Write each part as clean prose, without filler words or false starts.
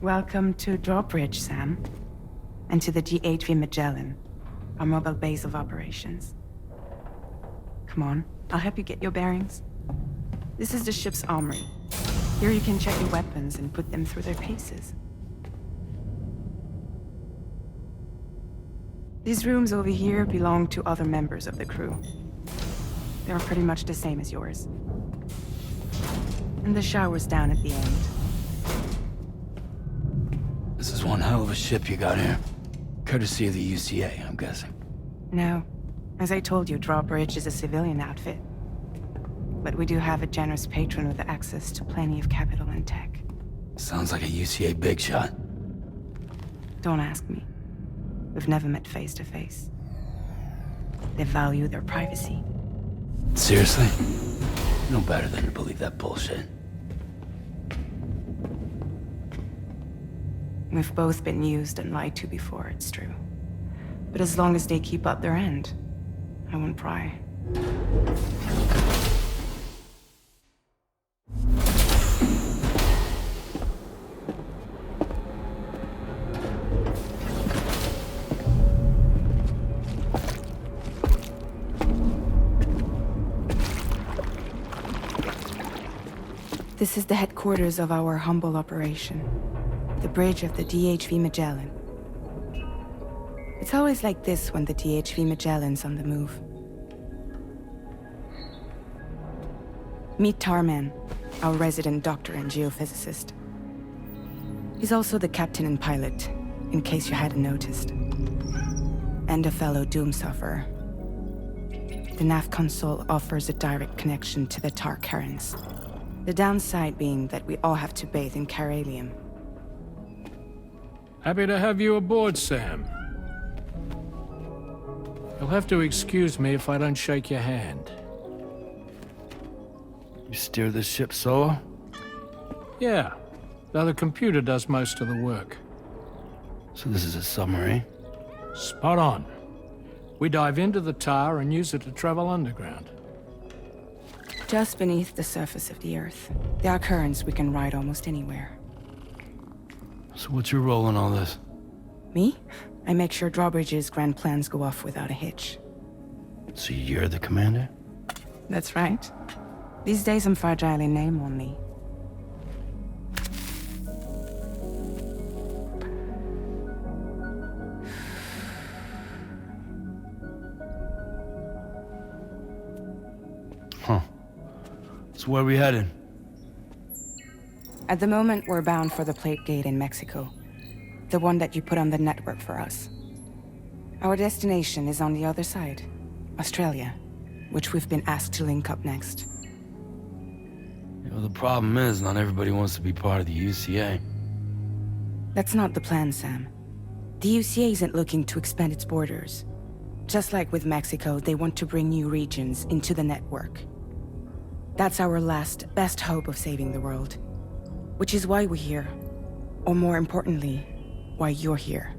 Welcome to Drawbridge, Sam. And to the GHV Magellan, our mobile base of operations. Come on, I'll help you get your bearings. This is the ship's armory. Here you can check your weapons and put them through their paces. These rooms over here belong to other members of the crew. They are pretty much the same as yours. And the shower's down at the end. This is one hell of a ship you got here. Courtesy of the UCA, I'm guessing. No. As I told you, Drawbridge is a civilian outfit. But we do have a generous patron with access to plenty of capital and tech. Sounds like a UCA big shot. Don't ask me. We've never met face to face. They value their privacy. Seriously? No better than to believe that bullshit. We've both been used and lied to before, it's true. But as long as they keep up their end, I won't pry. This is the headquarters of our humble operation. The bridge of the DHV Magellan. It's always like this when the DHV Magellan's on the move. Meet Tarman, our resident doctor and geophysicist. He's also the captain and pilot, in case you hadn't noticed. And a fellow doom sufferer. The nav console offers a direct connection to the Tar currents. The downside being that we all have to bathe in caralium. Happy to have you aboard, Sam. You'll have to excuse me if I don't shake your hand. You steer this ship solo? Yeah, though the computer does most of the work. So this is a submarine? Spot on. We dive into the tar and use it to travel underground. Just beneath the surface of the Earth, there are currents we can ride almost anywhere. So what's your role in all this? Me? I make sure Drawbridge's grand plans go off without a hitch. So you're the commander? That's right. These days I'm fragile in name only. Huh. So where are we headed? At the moment, we're bound for the Plate Gate in Mexico. The one that you put on the network for us. Our destination is on the other side, Australia, which we've been asked to link up next. You know, the problem is, not everybody wants to be part of the UCA. That's not the plan, Sam. The UCA isn't looking to expand its borders. Just like with Mexico, they want to bring new regions into the network. That's our last, best hope of saving the world. Which is why we're here. Or more importantly, why you're here.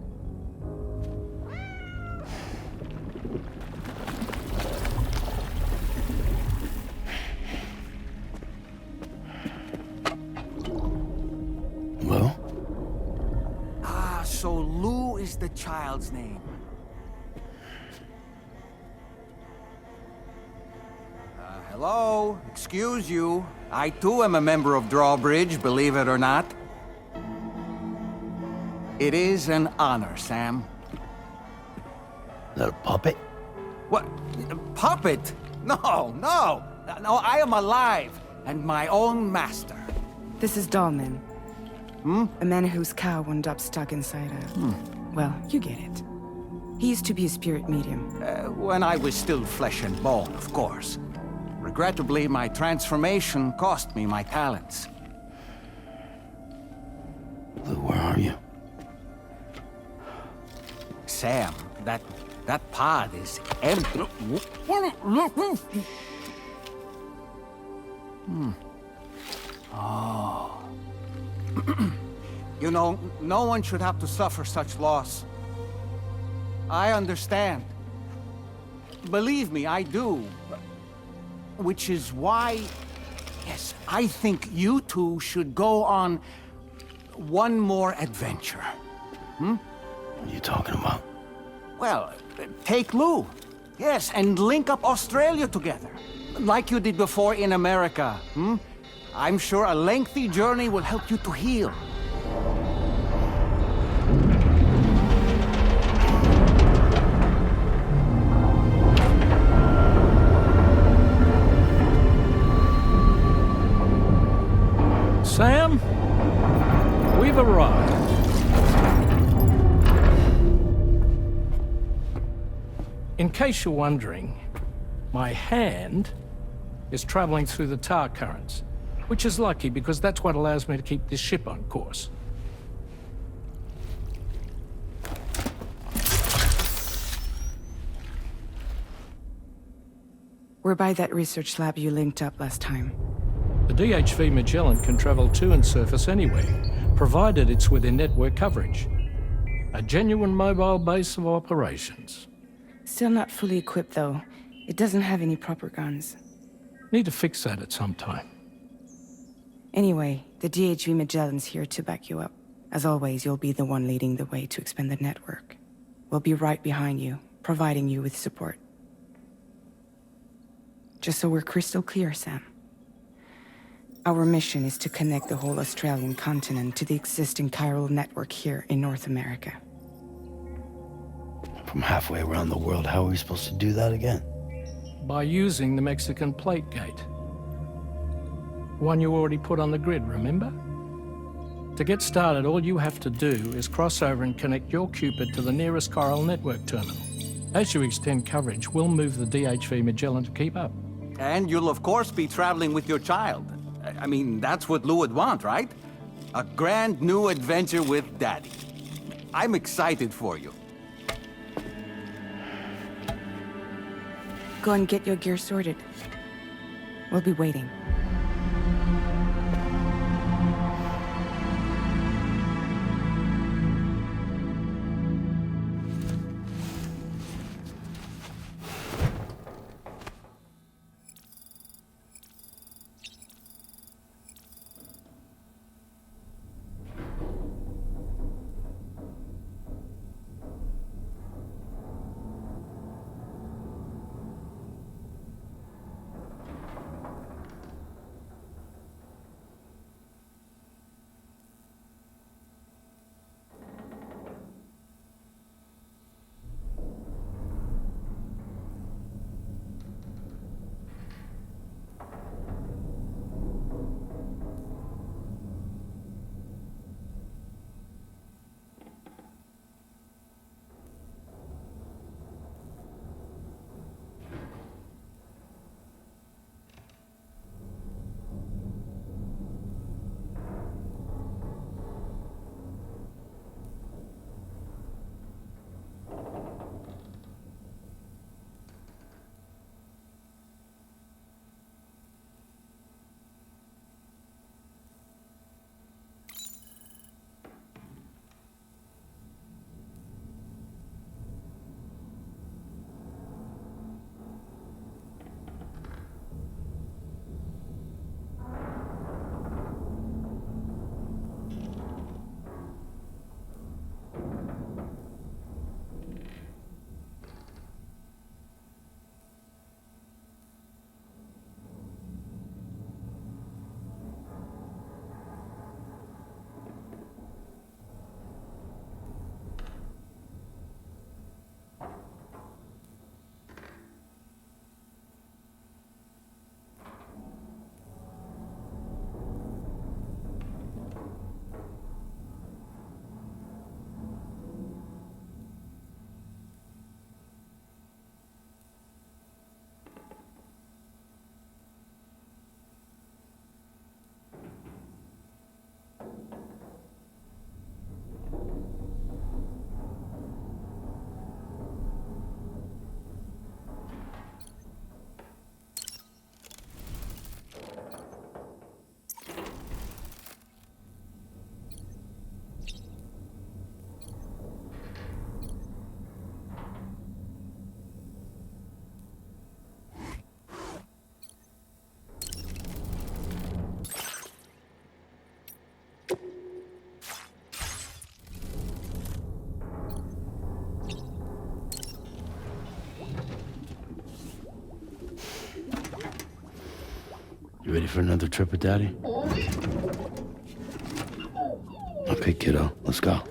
Well? Ah, so Lou is the child's name. Hello? Excuse you. I too am a member of Drawbridge, believe it or not. It is an honor, Sam. Is that a puppet? What? A puppet? No, no! No, I am alive, and my own master. This is Dahlman. A man whose cow wound up stuck inside a... Well, you get it. He used to be a spirit medium. When I was still flesh and bone, of course. Regrettably, my transformation cost me my talents. Lou, where are you? Sam, that pod is empty. Oh. You know, no one should have to suffer such loss. I understand. Believe me, I do. Which is why, yes, I think you two should go on one more adventure. What are you talking about? Well, take Lou. Yes, and link up Australia together. Like you did before in America. I'm sure a lengthy journey will help you to heal. Sam, we've arrived. In case you're wondering, my hand is traveling through the tar currents, which is lucky because that's what allows me to keep this ship on course. We're by that research lab you linked up last time. The DHV Magellan can travel to and surface anywhere, provided it's within network coverage. A genuine mobile base of operations. Still not fully equipped, though. It doesn't have any proper guns. Need to fix that at some time. Anyway, the DHV Magellan's here to back you up. As always, you'll be the one leading the way to expand the network. We'll be right behind you, providing you with support. Just so we're crystal clear, Sam. Our mission is to connect the whole Australian continent to the existing chiral network here in North America. From halfway around the world, how are we supposed to do that again? By using the Mexican plate gate. One you already put on the grid, remember? To get started, all you have to do is cross over and connect your Cupid to the nearest chiral network terminal. As you extend coverage, we'll move the DHV Magellan to keep up. And you'll of course be traveling with your child. I mean, that's what Lou would want, right? A grand new adventure with Daddy. I'm excited for you. Go and get your gear sorted. We'll be waiting. You ready for another trip with Daddy? Okay, kiddo, let's go.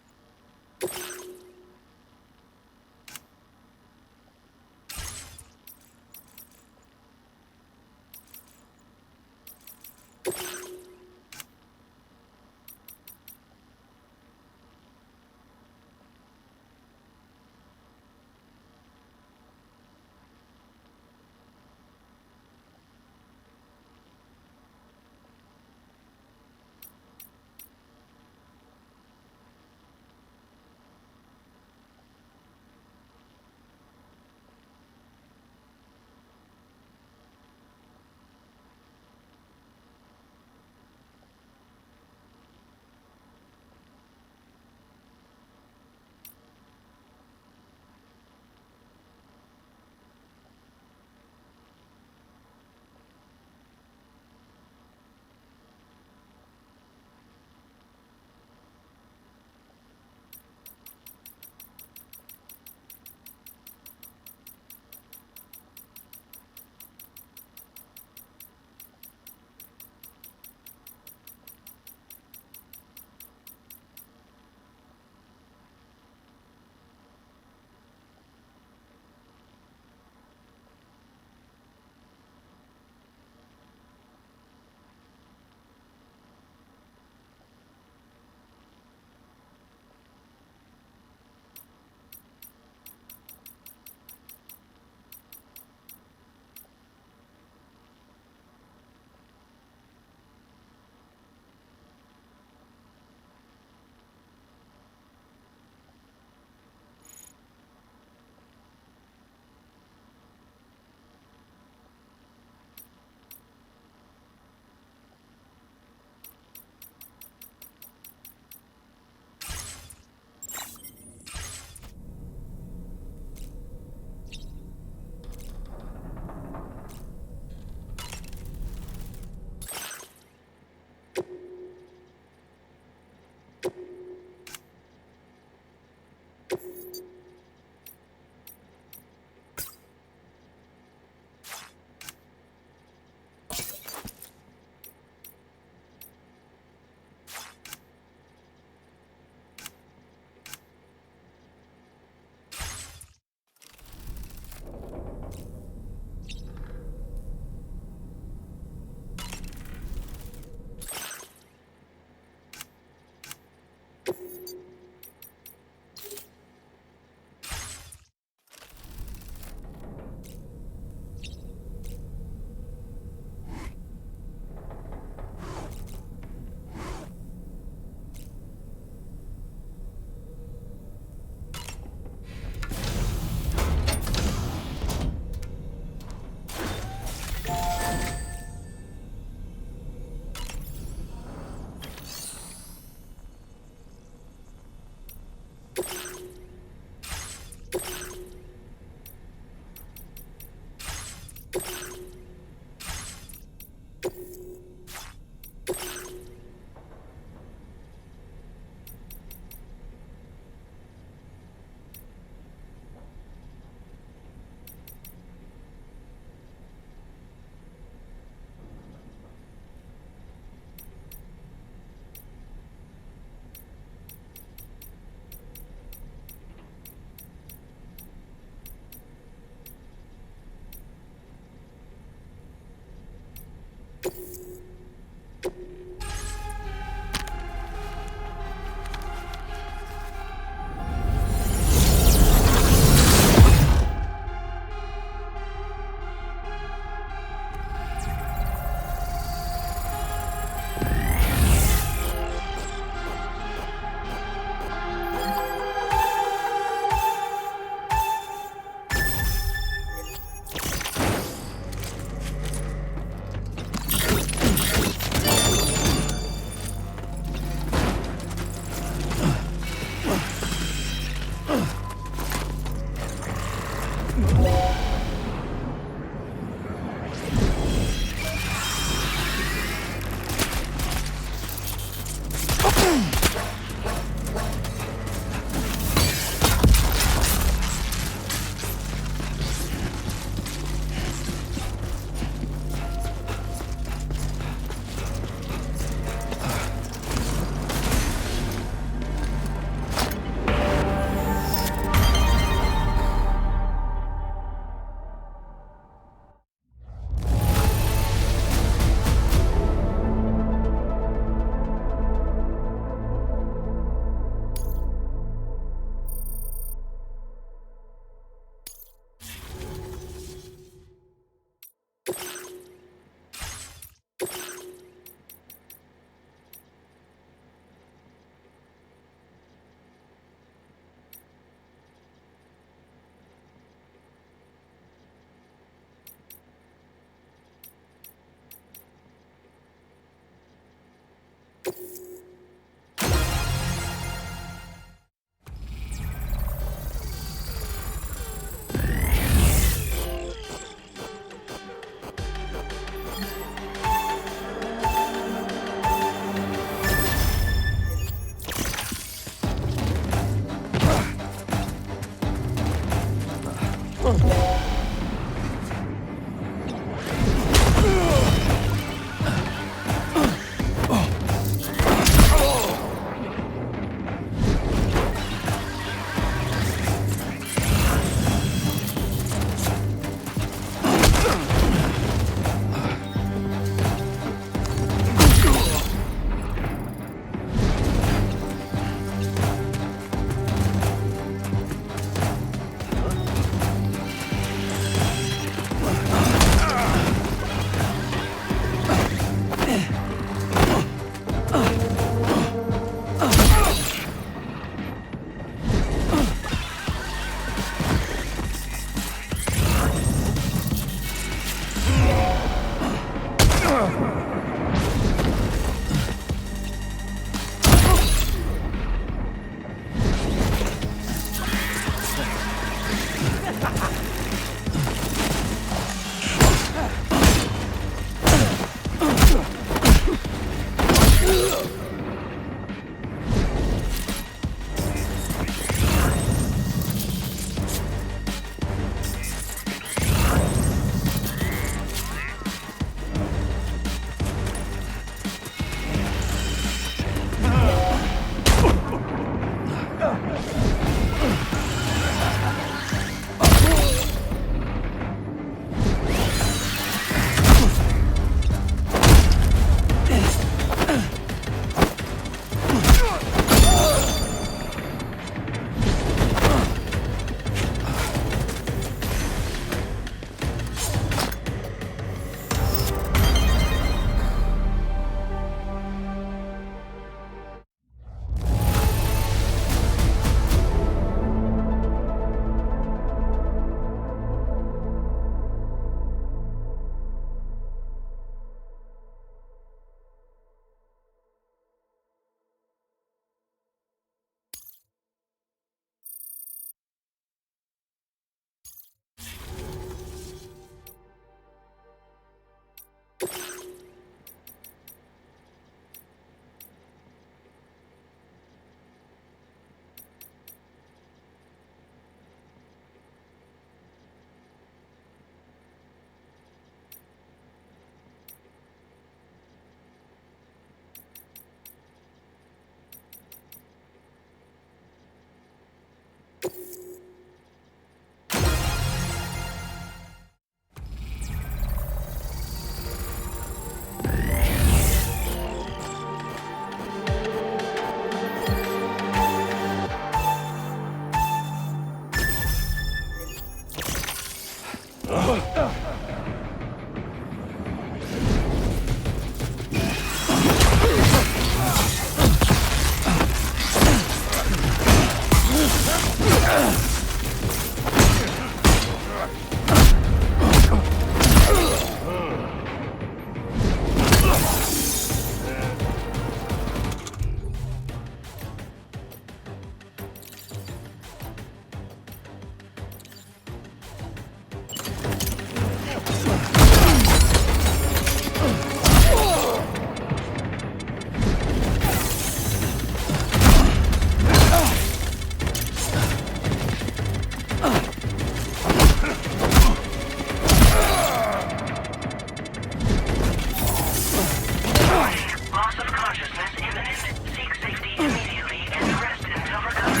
Loss of consciousness imminent. Seek safety immediately and rest until recovered.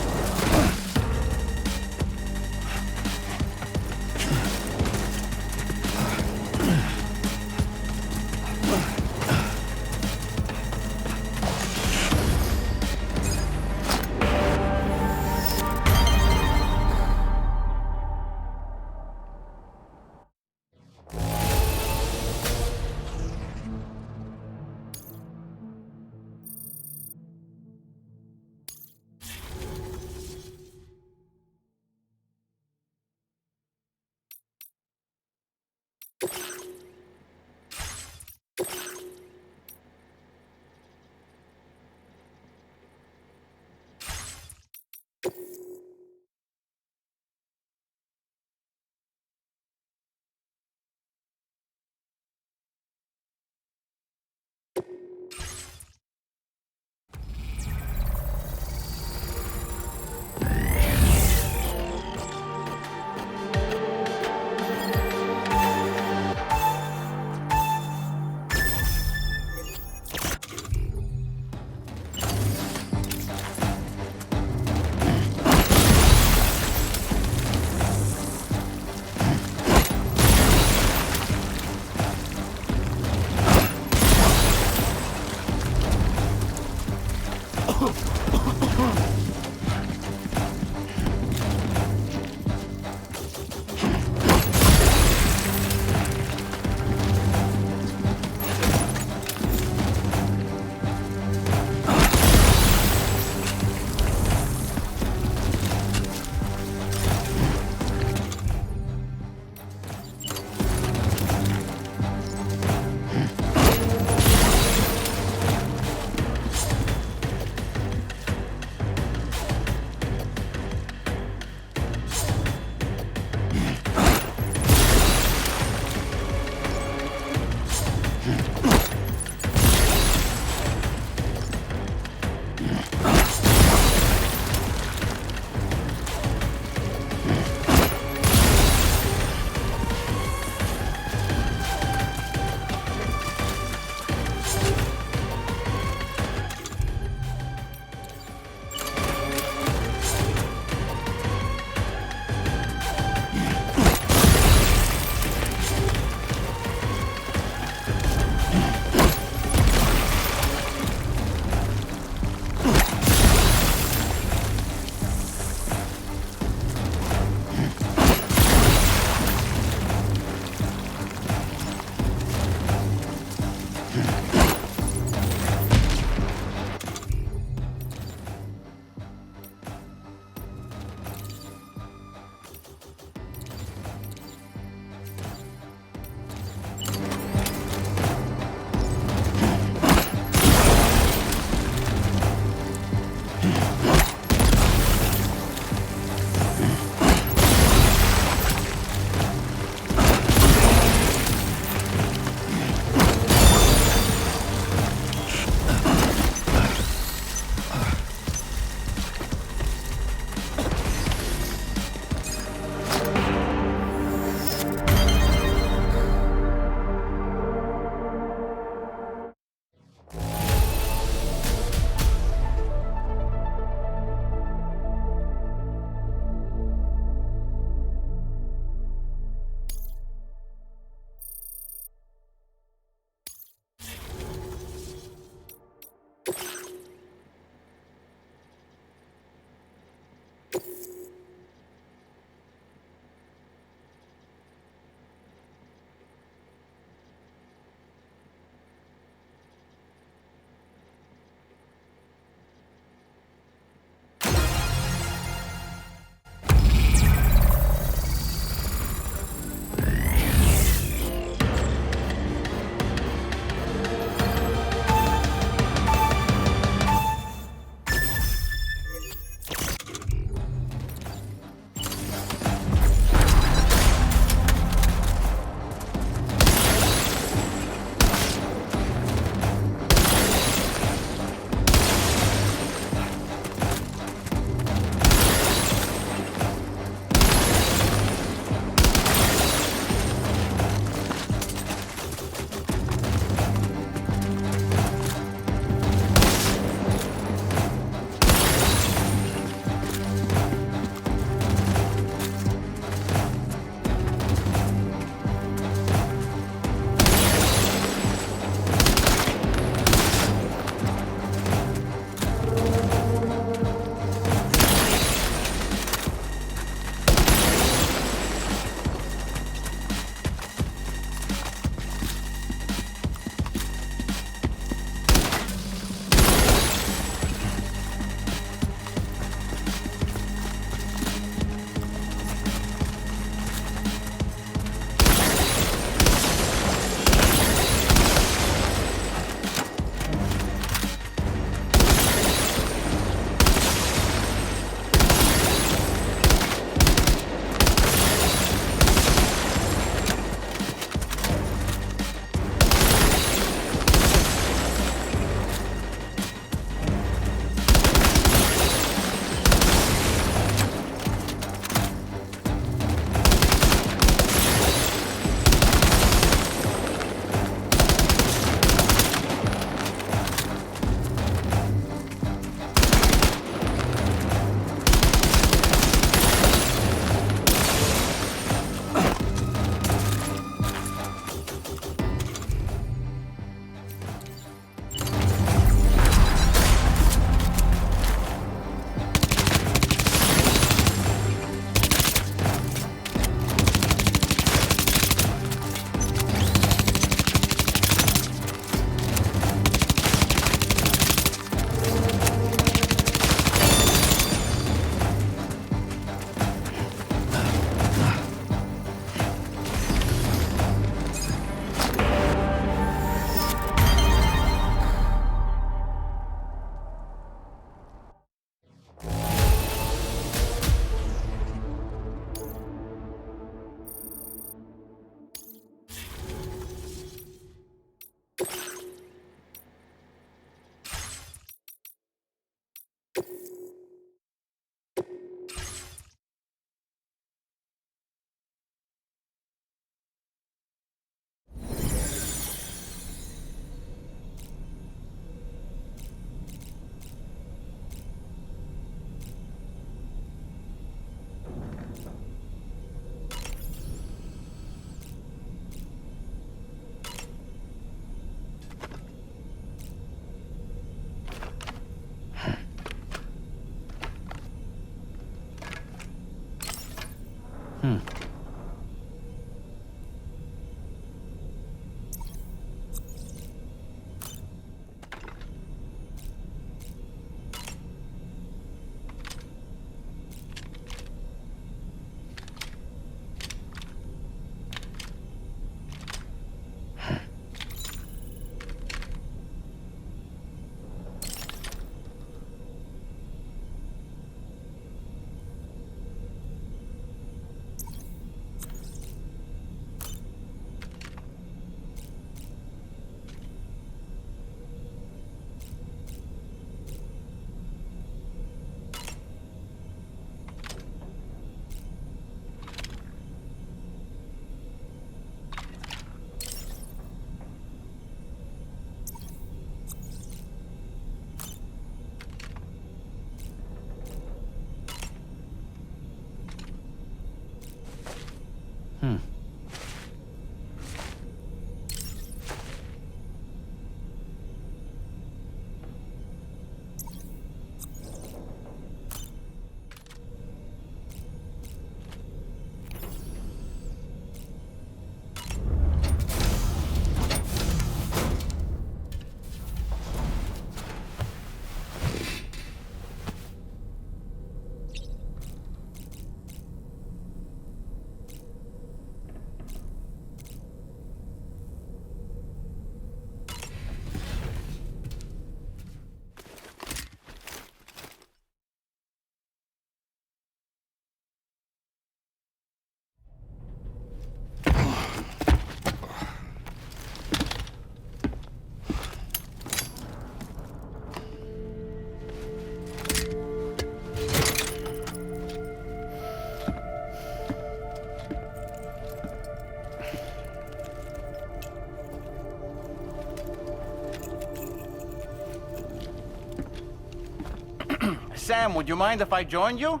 Sam, would you mind if I joined you?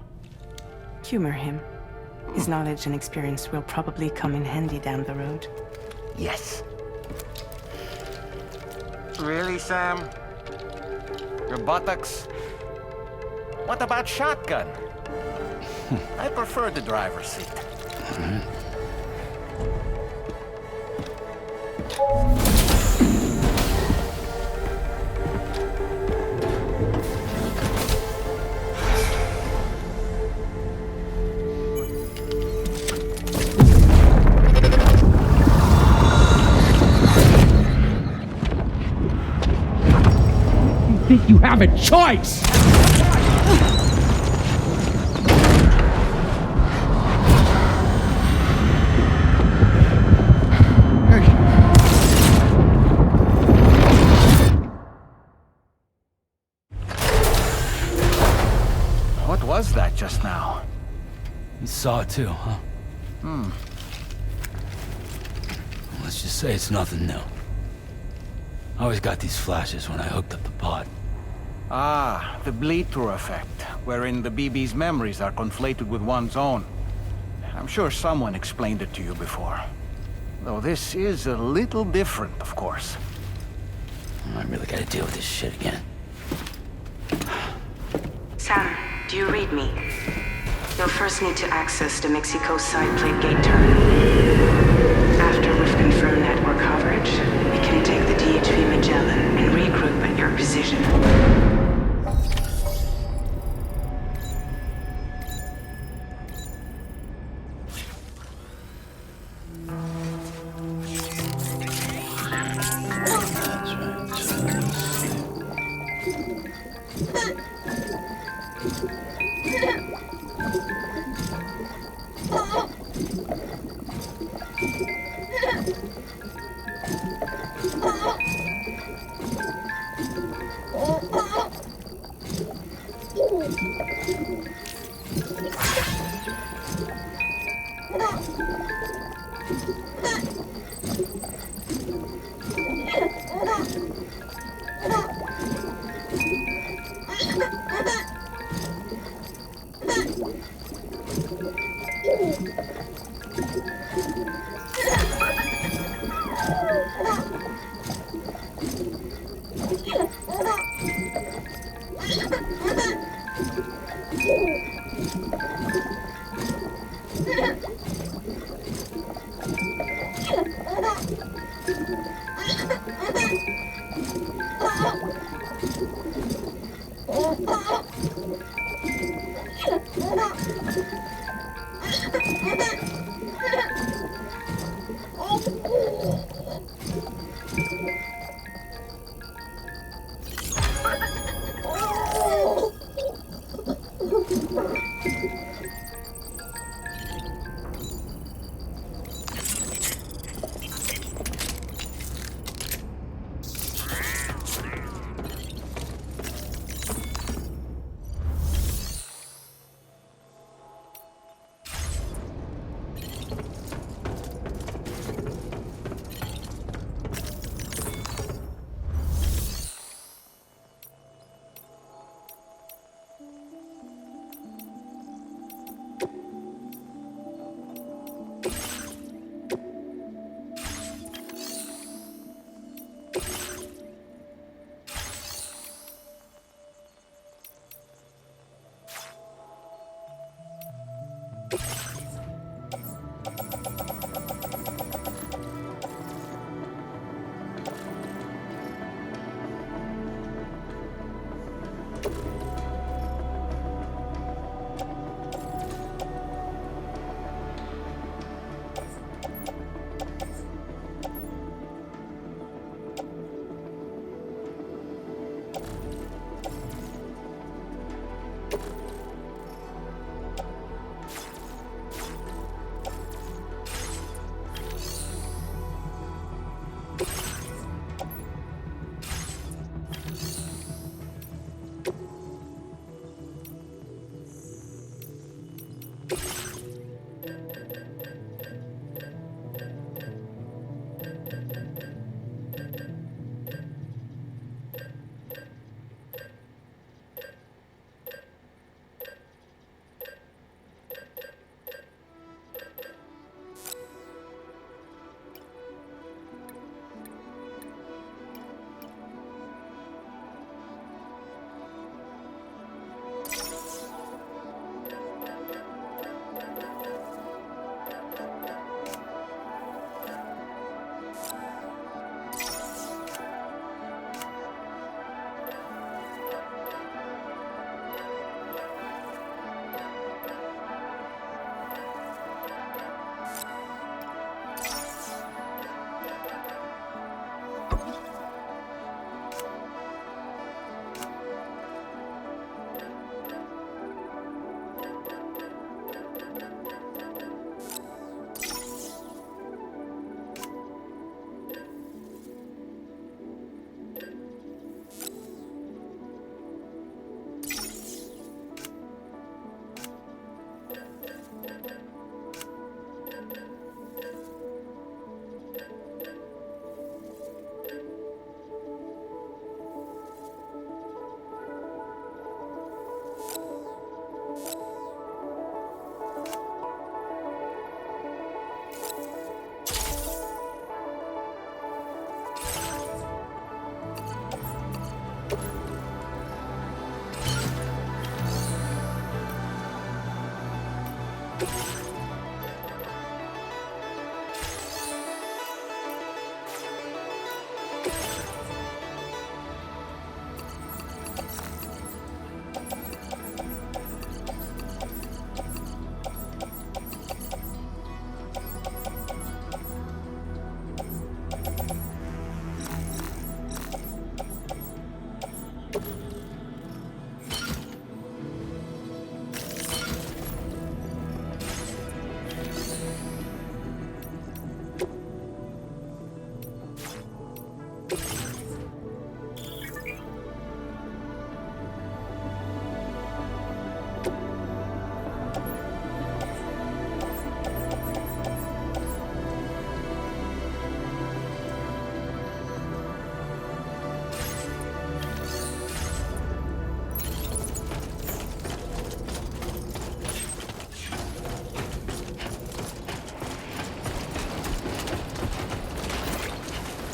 Humor him. His knowledge and experience will probably come in handy down the road. Yes. Really, Sam? Your buttocks? What about shotgun? I prefer the driver's seat. Think you have a choice? What was that just now? You saw it too, huh? Let's just say it's nothing new. I always got these flashes when I hooked up the pod. Ah, the bleed-through effect, wherein the BB's memories are conflated with one's own. I'm sure someone explained it to you before. Though this is a little different, of course. I really gotta deal with this shit again. Sam, do you read me? You'll first need to access the Mexico side plate gate terminal. After we've confirmed network coverage, we can take the DHV Magellan and regroup at your position.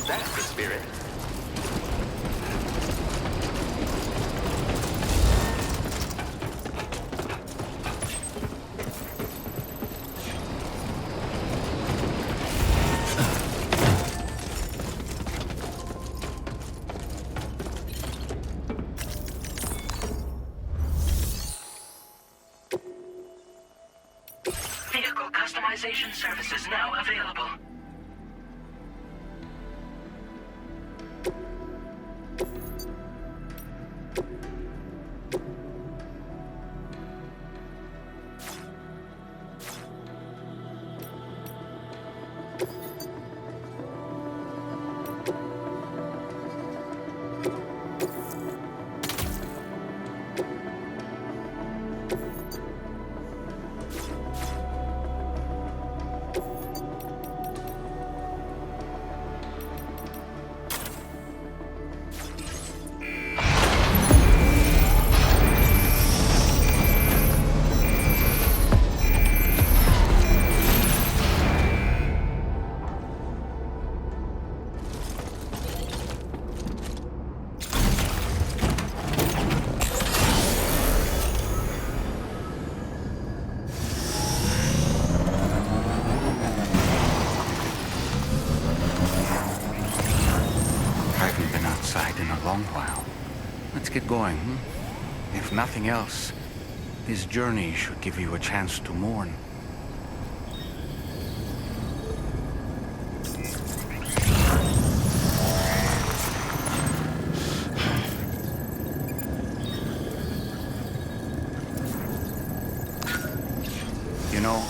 That's the spirit. Vehicle customization services now available. In a long while. Let's get going, hmm? If nothing else, this journey should give you a chance to mourn. You know,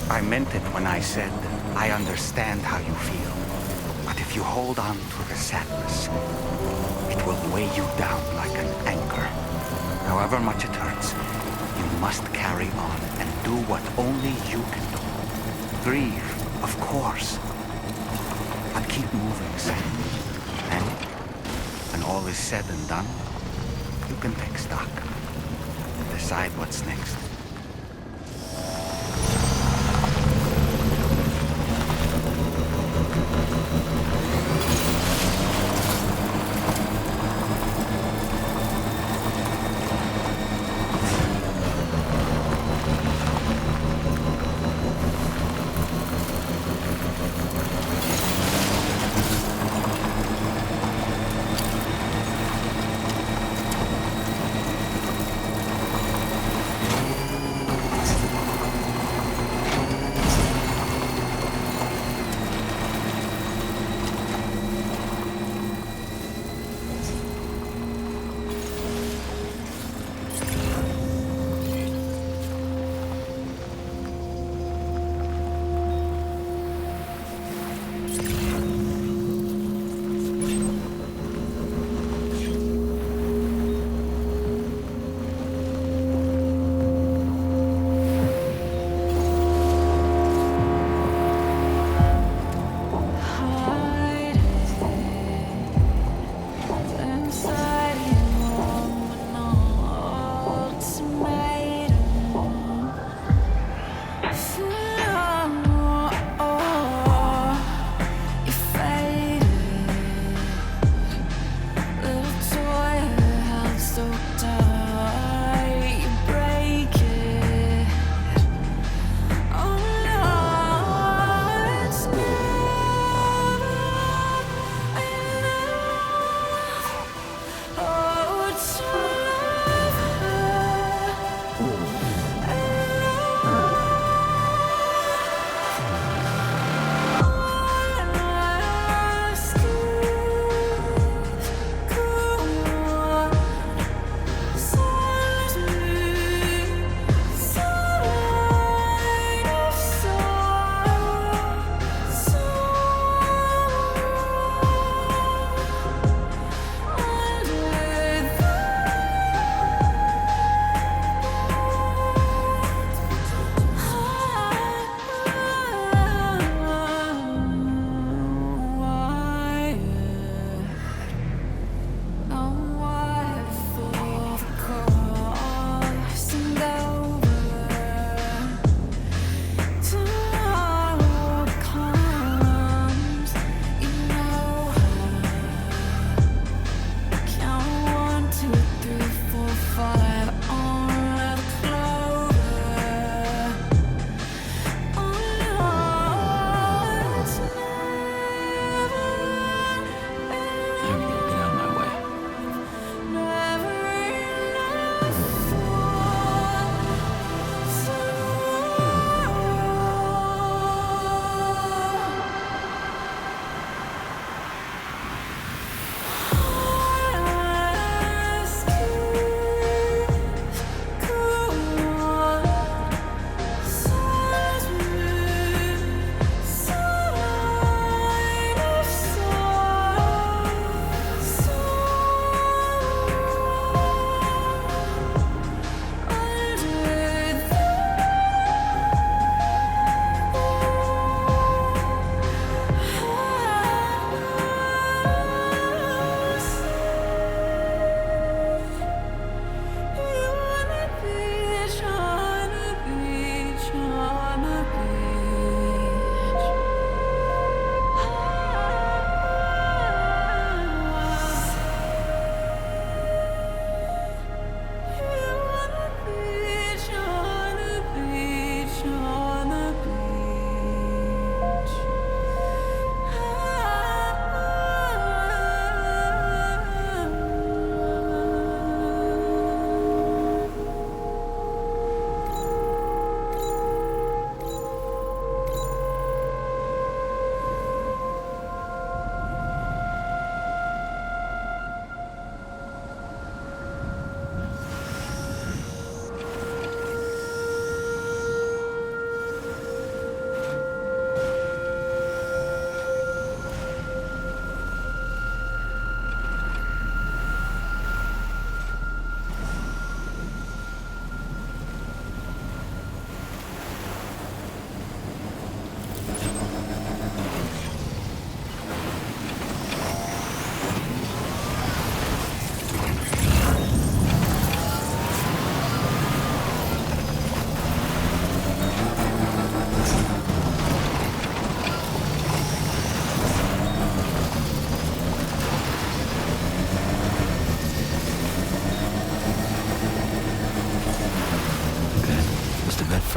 I meant it when I said I understand how you feel. But if you hold on to the sadness, it will weigh you down like an anchor. However much it hurts, you must carry on and do what only you can do. Grieve, of course. But keep moving, Sam. And when all is said and done, you can take stock. Decide what's next.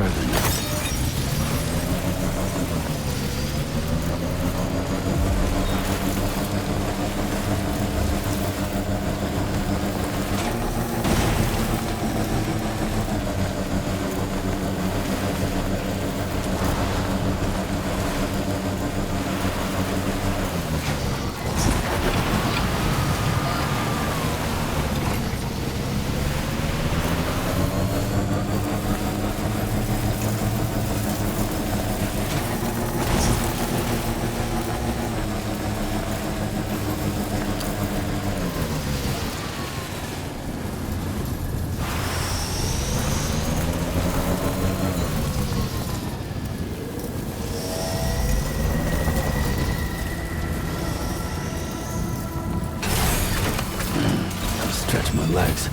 further now. Stretch my legs.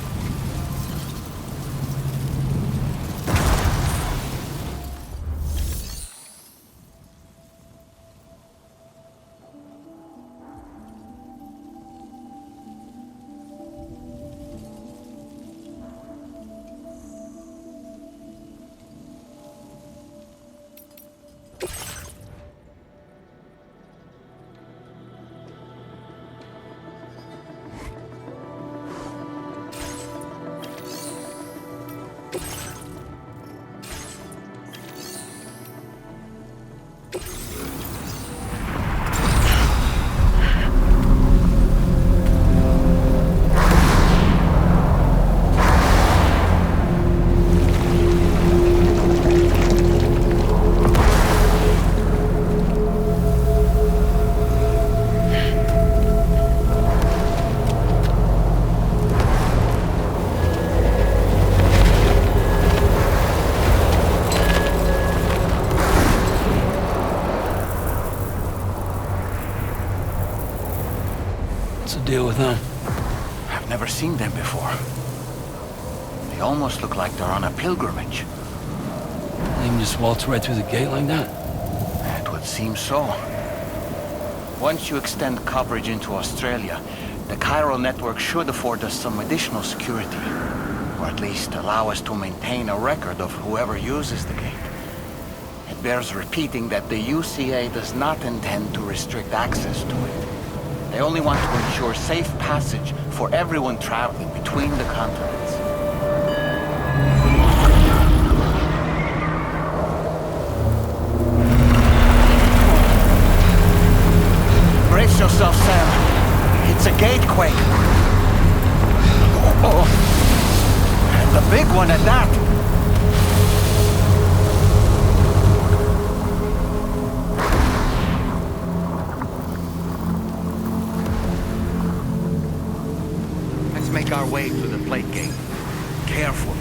What's the deal with them? I've never seen them before. They almost look like they're on a pilgrimage. They can just waltz right through the gate like that? It would seem so. Once you extend coverage into Australia, the chiral network should afford us some additional security. Or at least allow us to maintain a record of whoever uses the gate. It bears repeating that the UCA does not intend to restrict access to it. They only want to ensure safe passage for everyone traveling between the continents. Brace yourself, Sam. It's a gatequake. Oh, and a big one at that. Let's make our way through the plate gate. Carefully.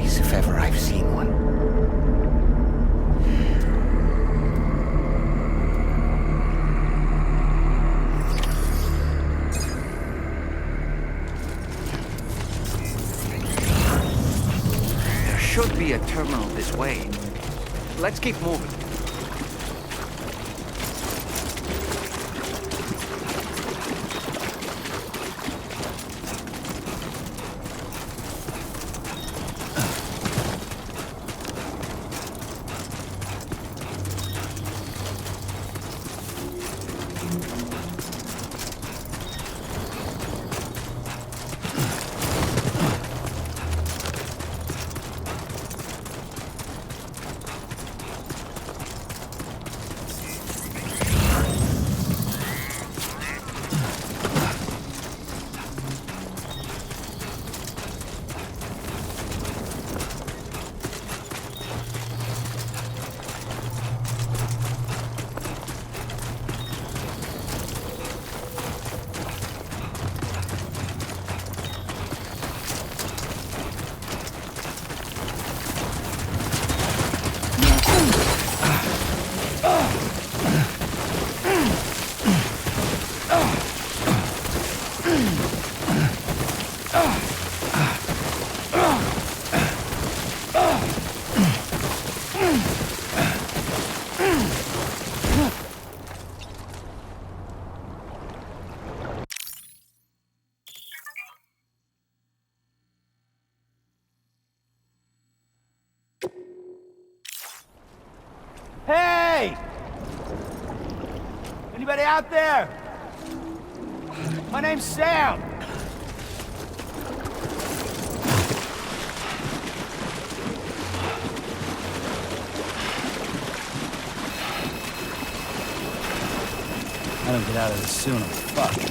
place if ever I've seen one. There should be a terminal this way. Let's keep moving. Hey! Anybody out there? My name's Sam. I don't get out of this soon, I'm fucked.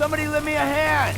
Somebody lend me a hand!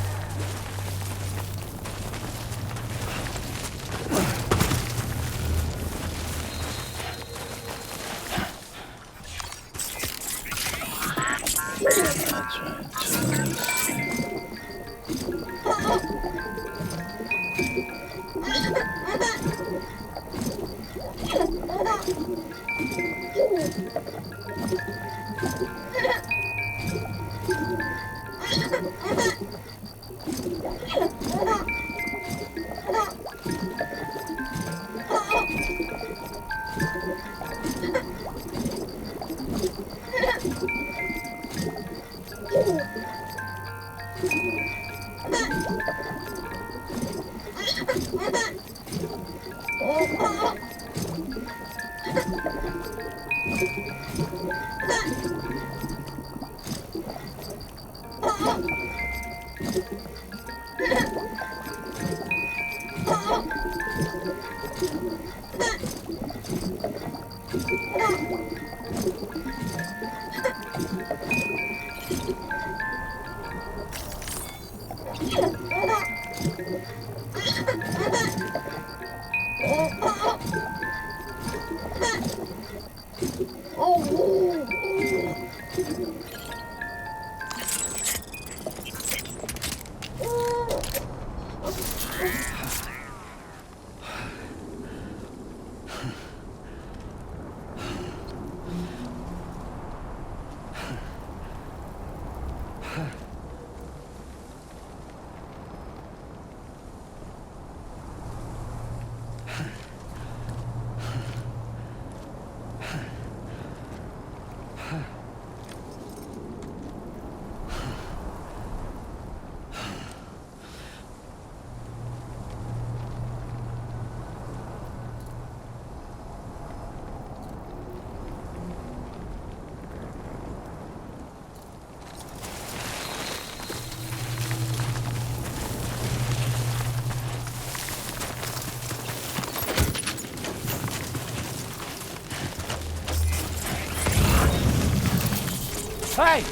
Hey!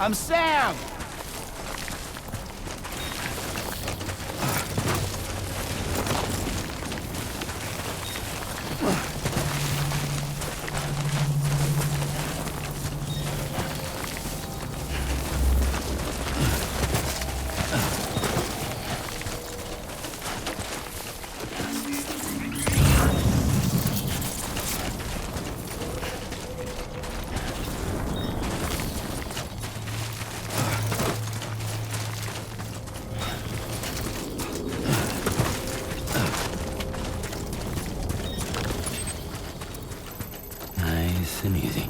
I'm Sam! Nice and easy.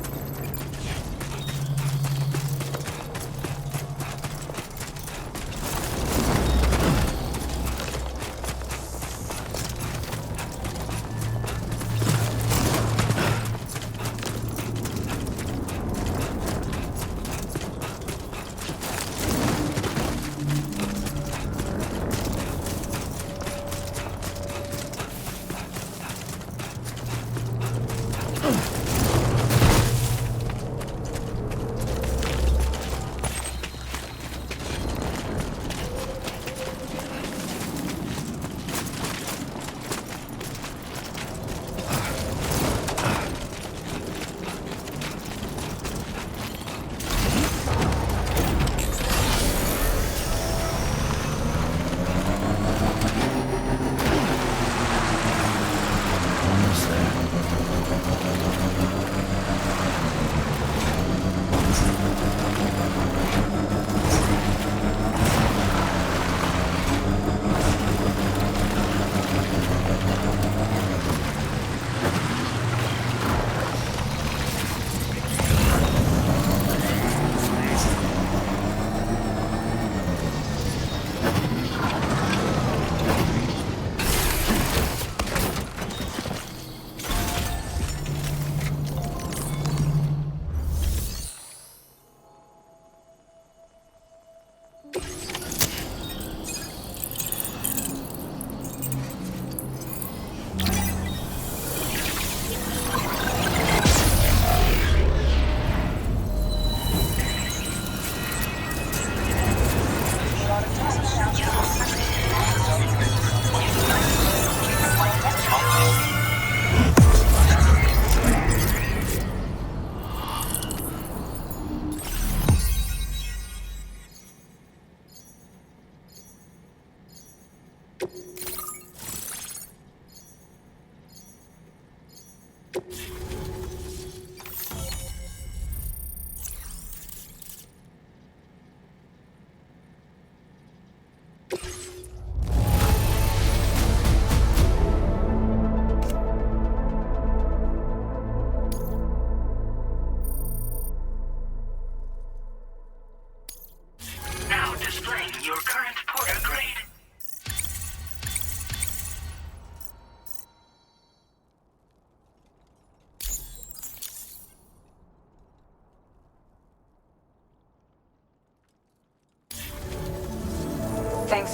Almost there.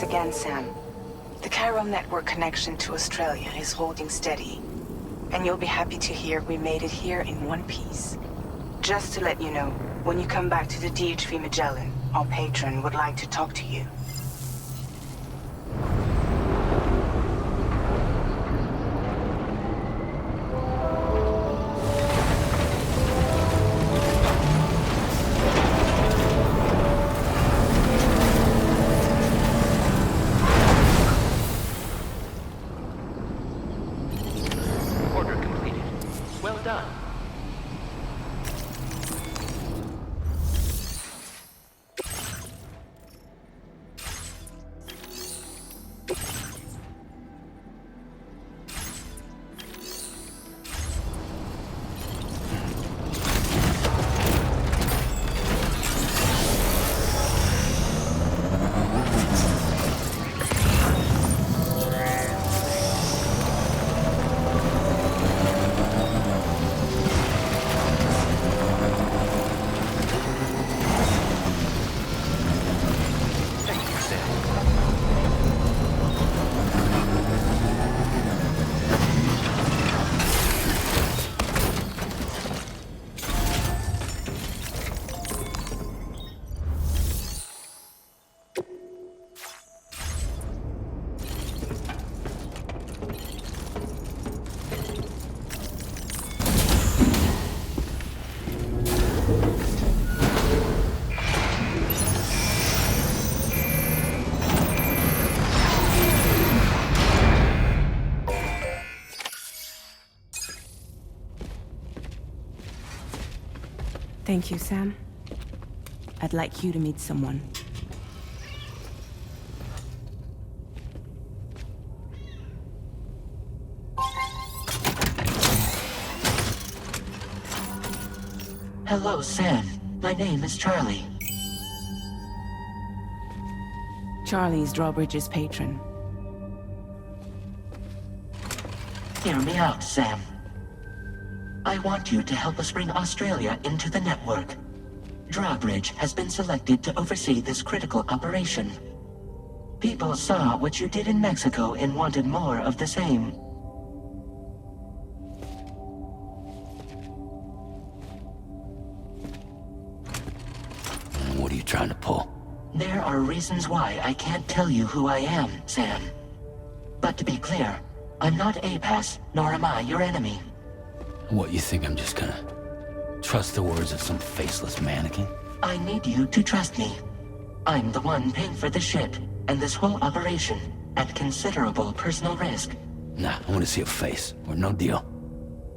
Thanks again, Sam. The Chiral network connection to Australia is holding steady. And you'll be happy to hear we made it here in one piece. Just to let you know, when you come back to the DHV Magellan, our patron would like to talk to you. Order completed. Well done. Thank you, Sam. Thank you, Sam. I'd like you to meet someone. Hello, Sam. My name is Charlie. Charlie's Drawbridge's patron. Hear me out, Sam. I want you to help us bring Australia into the network. Drawbridge has been selected to oversee this critical operation. People saw what you did in Mexico and wanted more of the same. What are you trying to pull? There are reasons why I can't tell you who I am, Sam. But to be clear, I'm not APAS, nor am I your enemy. What, you think I'm just gonna trust the words of some faceless mannequin? I need you to trust me. I'm the one paying for the ship and this whole operation at considerable personal risk. Nah, I want to see a face, or no deal.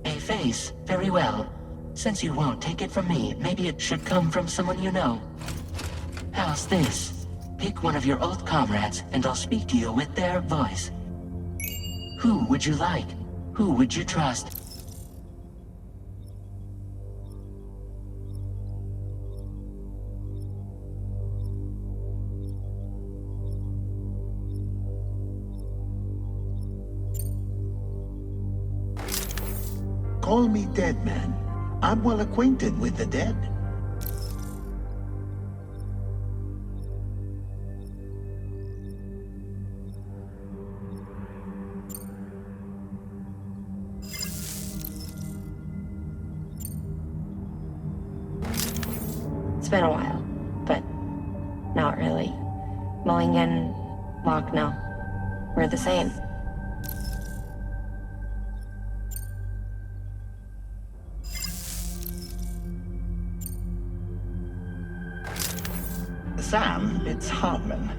A face, very well. Since you won't take it from me, maybe it should come from someone you know. How's this? Pick one of your old comrades, and I'll speak to you with their voice. Who would you like? Who would you trust? Call me Dead Man. I'm well acquainted with the dead. It's been a while, but not really. Mulligan, Locke, no. We're the same. Sam, it's Hartman.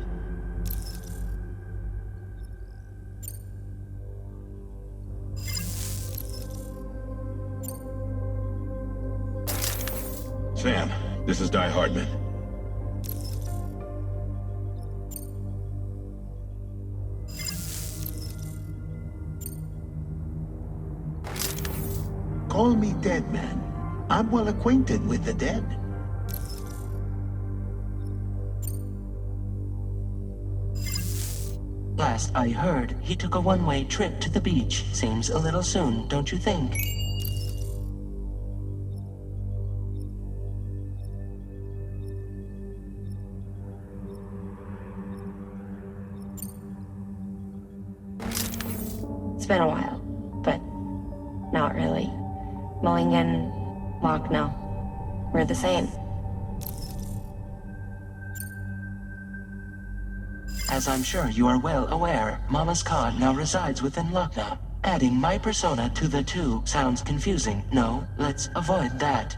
Sam, this is Die Hardman. Call me Dead Man. I'm well acquainted with the dead. Last I heard, he took a one-way trip to the beach. Seems a little soon, don't you think? It's been a while, but not really. Mulligan, Locke, no. We're the same. As I'm sure you are well aware, Mama's Khan now resides within Lochna. Adding my persona to the two sounds confusing. No, let's avoid that.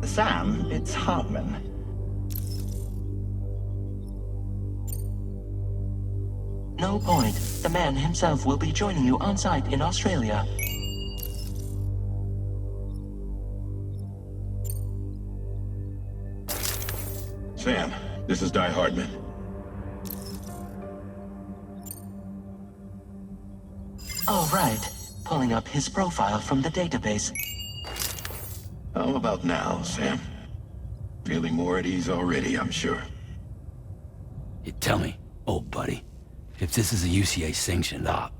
Sam, it's Hartman. No point. The man himself will be joining you on site in Australia. Sam, this is Di Hardman. All right. Pulling up his profile from the database. How about now, Sam? Feeling more at ease already, I'm sure. You tell me, old buddy, if this is a UCA-sanctioned op,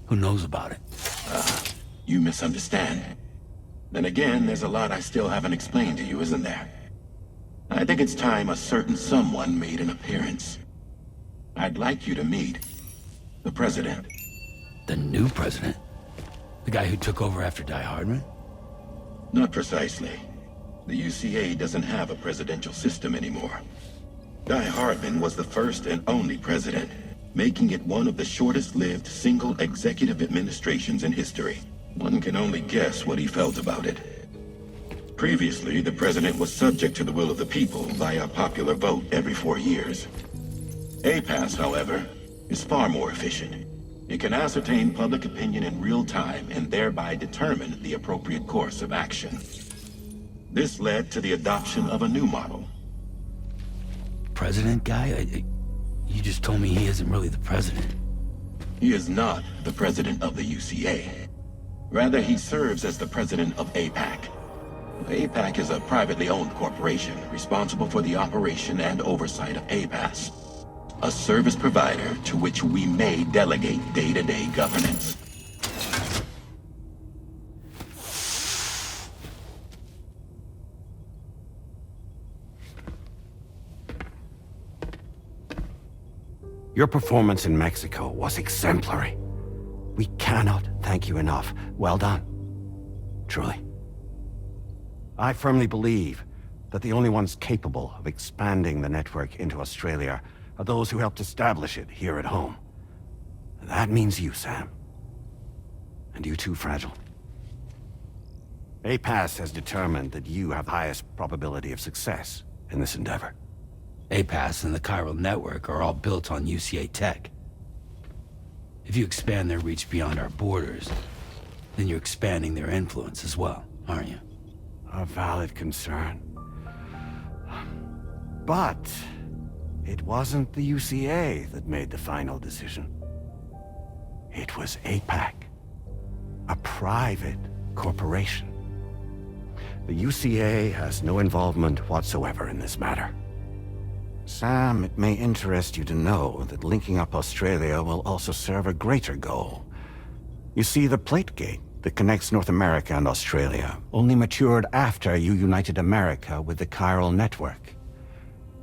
who knows about it? You misunderstand. Then again, there's a lot I still haven't explained to you, isn't there? I think it's time a certain someone made an appearance. I'd like you to meet the President. The new president? The guy who took over after Die Hardman? Not precisely. The UCA doesn't have a presidential system anymore. Di Hardman was the first and only president, making it one of the shortest-lived single executive administrations in history. One can only guess what he felt about it. Previously, the president was subject to the will of the people via popular vote every 4 years. APAS, however, is far more efficient. It can ascertain public opinion in real time and thereby determine the appropriate course of action. This led to the adoption of a new model. President guy? You just told me he isn't really the president. He is not the president of the UCA. Rather, he serves as the president of APAC. APAC is a privately owned corporation responsible for the operation and oversight of APAS, a service provider to which we may delegate day-to-day governance. Your performance in Mexico was exemplary. We cannot thank you enough. Well done. Truly. I firmly believe that the only ones capable of expanding the network into Australia are those who helped establish it here at home. That means you, Sam. And you too, Fragile. APAS has determined that you have the highest probability of success in this endeavor. APAS and the chiral network are all built on UCA tech. If you expand their reach beyond our borders, then you're expanding their influence as well, aren't you? A valid concern. But it wasn't the UCA that made the final decision. It was APAC, a private corporation. The UCA has no involvement whatsoever in this matter. Sam, it may interest you to know that linking up Australia will also serve a greater goal. You see, the plate gate that connects North America and Australia only matured after you united America with the chiral network.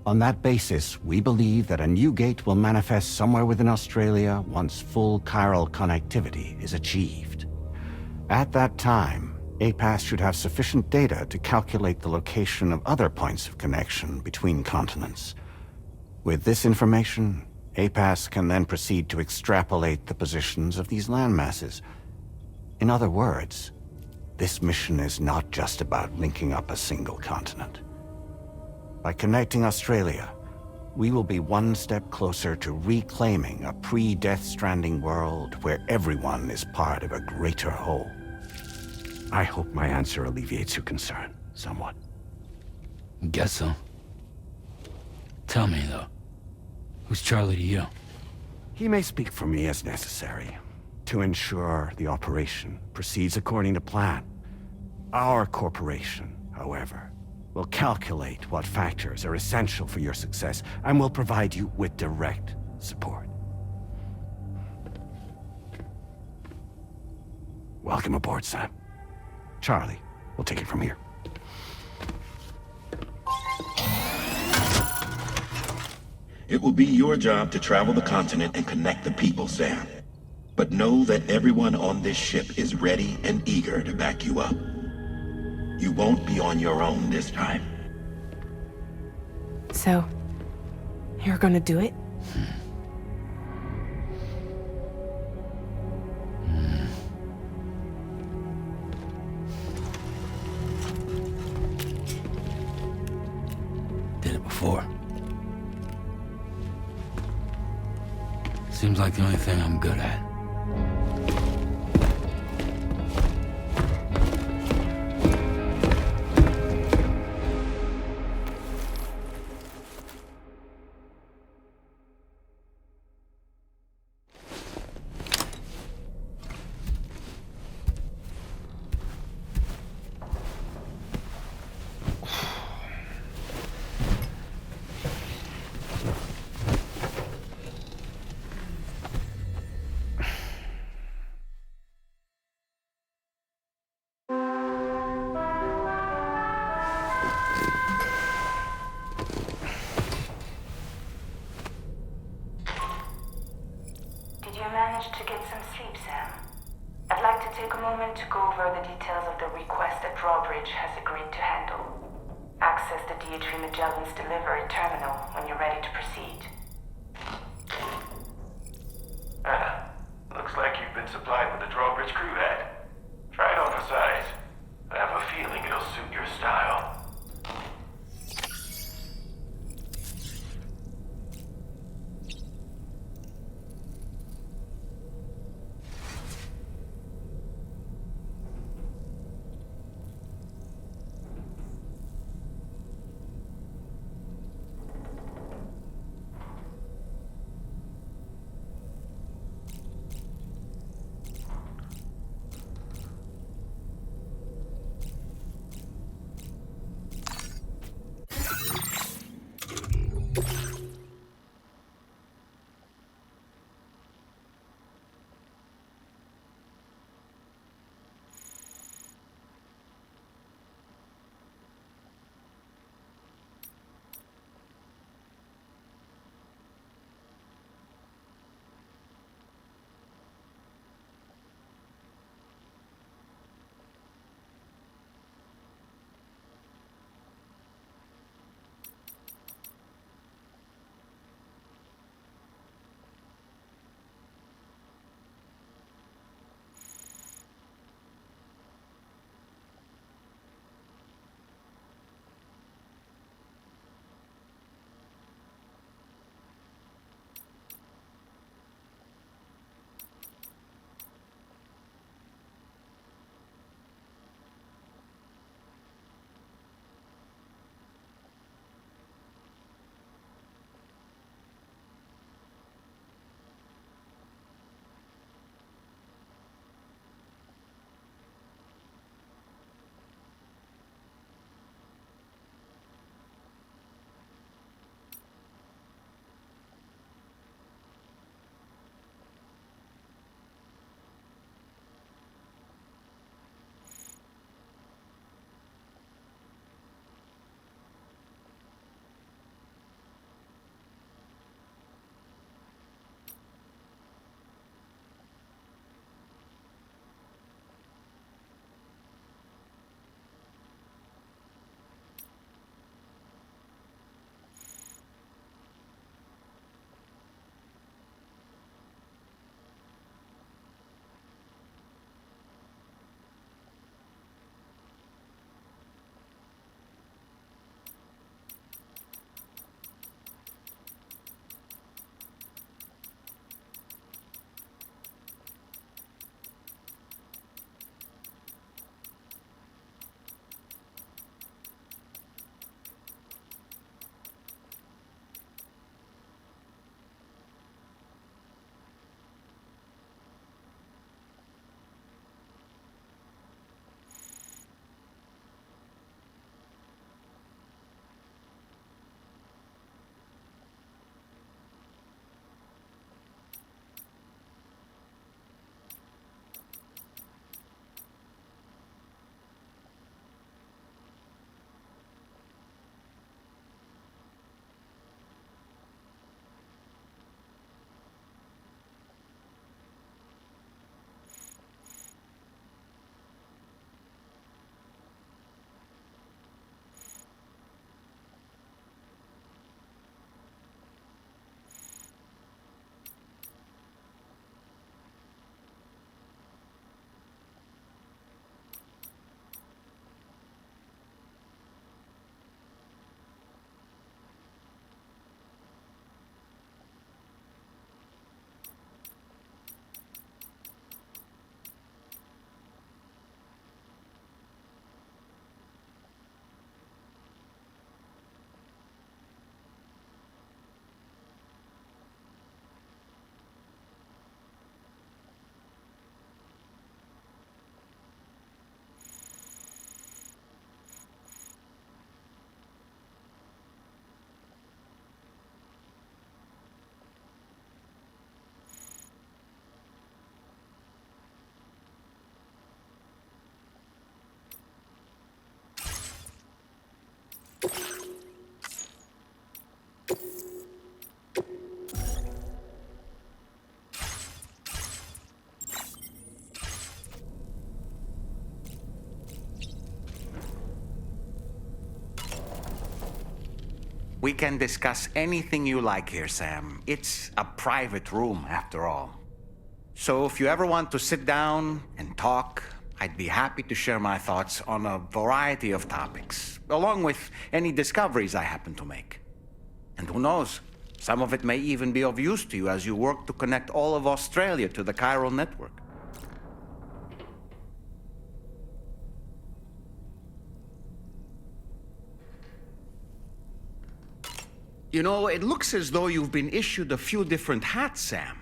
On that basis, we believe that a new gate will manifest somewhere within Australia once full chiral connectivity is achieved. At that time, APAS should have sufficient data to calculate the location of other points of connection between continents. With this information, APAS can then proceed to extrapolate the positions of these landmasses. In other words, this mission is not just about linking up a single continent. By connecting Australia, we will be one step closer to reclaiming a pre-Death Stranding world where everyone is part of a greater whole. I hope my answer alleviates your concern somewhat. Guess so. Tell me, though, who's Charlie to you? He may speak for me as necessary to ensure the operation proceeds according to plan. Our corporation, however, will calculate what factors are essential for your success and will provide you with direct support. Welcome aboard, Sam. Charlie, we'll take it from here. It will be your job to travel the continent and connect the people, Sam. But know that everyone on this ship is ready and eager to back you up. You won't be on your own this time. So, you're gonna do it? Did it before. Seems like the only thing I'm good at. Did you manage to get some sleep, Sam? I'd like to take a moment to go over the details of the request that Drawbridge has agreed to handle. Access the DHV Magellan's delivery terminal when you're ready to proceed. Looks like you've been supplied with a Drawbridge crew hat. Try it on for size. I have a feeling it'll suit your style. We can discuss anything you like here, Sam. It's a private room, after all. So if you ever want to sit down and talk, I'd be happy to share my thoughts on a variety of topics, along with any discoveries I happen to make. And who knows, some of it may even be of use to you as you work to connect all of Australia to the chiral network. You know, it looks as though you've been issued a few different hats, Sam.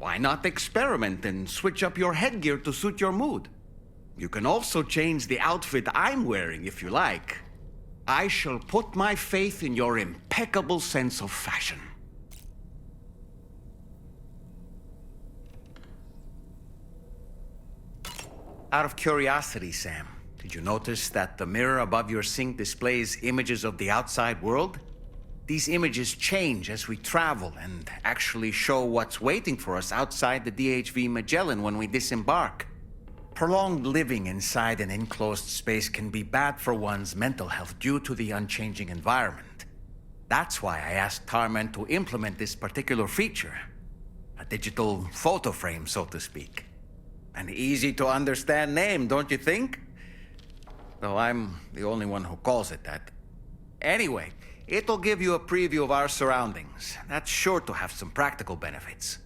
Why not experiment and switch up your headgear to suit your mood? You can also change the outfit I'm wearing if you like. I shall put my faith in your impeccable sense of fashion. Out of curiosity, Sam, did you notice that the mirror above your sink displays images of the outside world? These images change as we travel and actually show what's waiting for us outside the DHV Magellan when we disembark. Prolonged living inside an enclosed space can be bad for one's mental health due to the unchanging environment. That's why I asked Tarman to implement this particular feature. A digital photo frame, so to speak. An easy to understand name, don't you think? Though I'm the only one who calls it that. Anyway, it'll give you a preview of our surroundings. That's sure to have some practical benefits.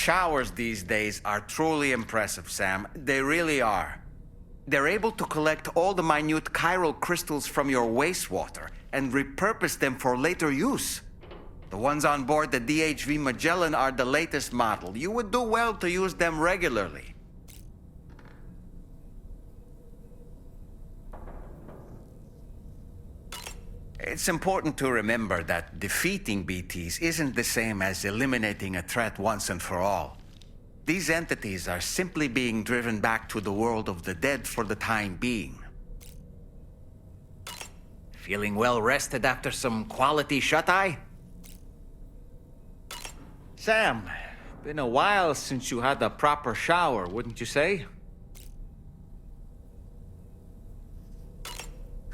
showers these days are truly impressive, Sam. They really are. They're able to collect all the minute chiral crystals from your wastewater and repurpose them for later use. The ones on board the DHV Magellan are the latest model. You would do well to use them regularly. It's important to remember that defeating BTs isn't the same as eliminating a threat once and for all. These entities are simply being driven back to the world of the dead for the time being. Feeling well rested after some quality shut-eye? Sam, been a while since you had a proper shower, wouldn't you say?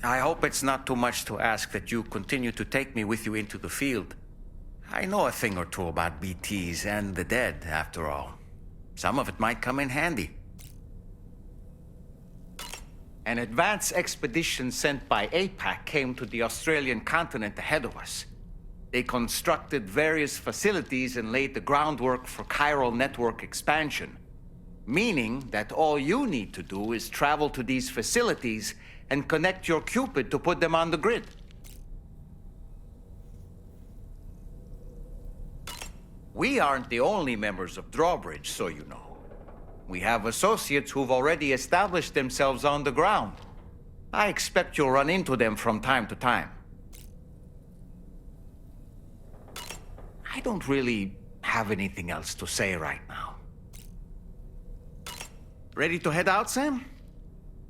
I hope it's not too much to ask that you continue to take me with you into the field. I know a thing or two about BTs and the dead, after all. Some of it might come in handy. An advance expedition sent by APAC came to the Australian continent ahead of us. They constructed various facilities and laid the groundwork for chiral network expansion, meaning that all you need to do is travel to these facilities and connect your Cupid to put them on the grid. We aren't the only members of Drawbridge, so you know. We have associates who've already established themselves on the ground. I expect you'll run into them from time to time. I don't really have anything else to say right now. Ready to head out, Sam?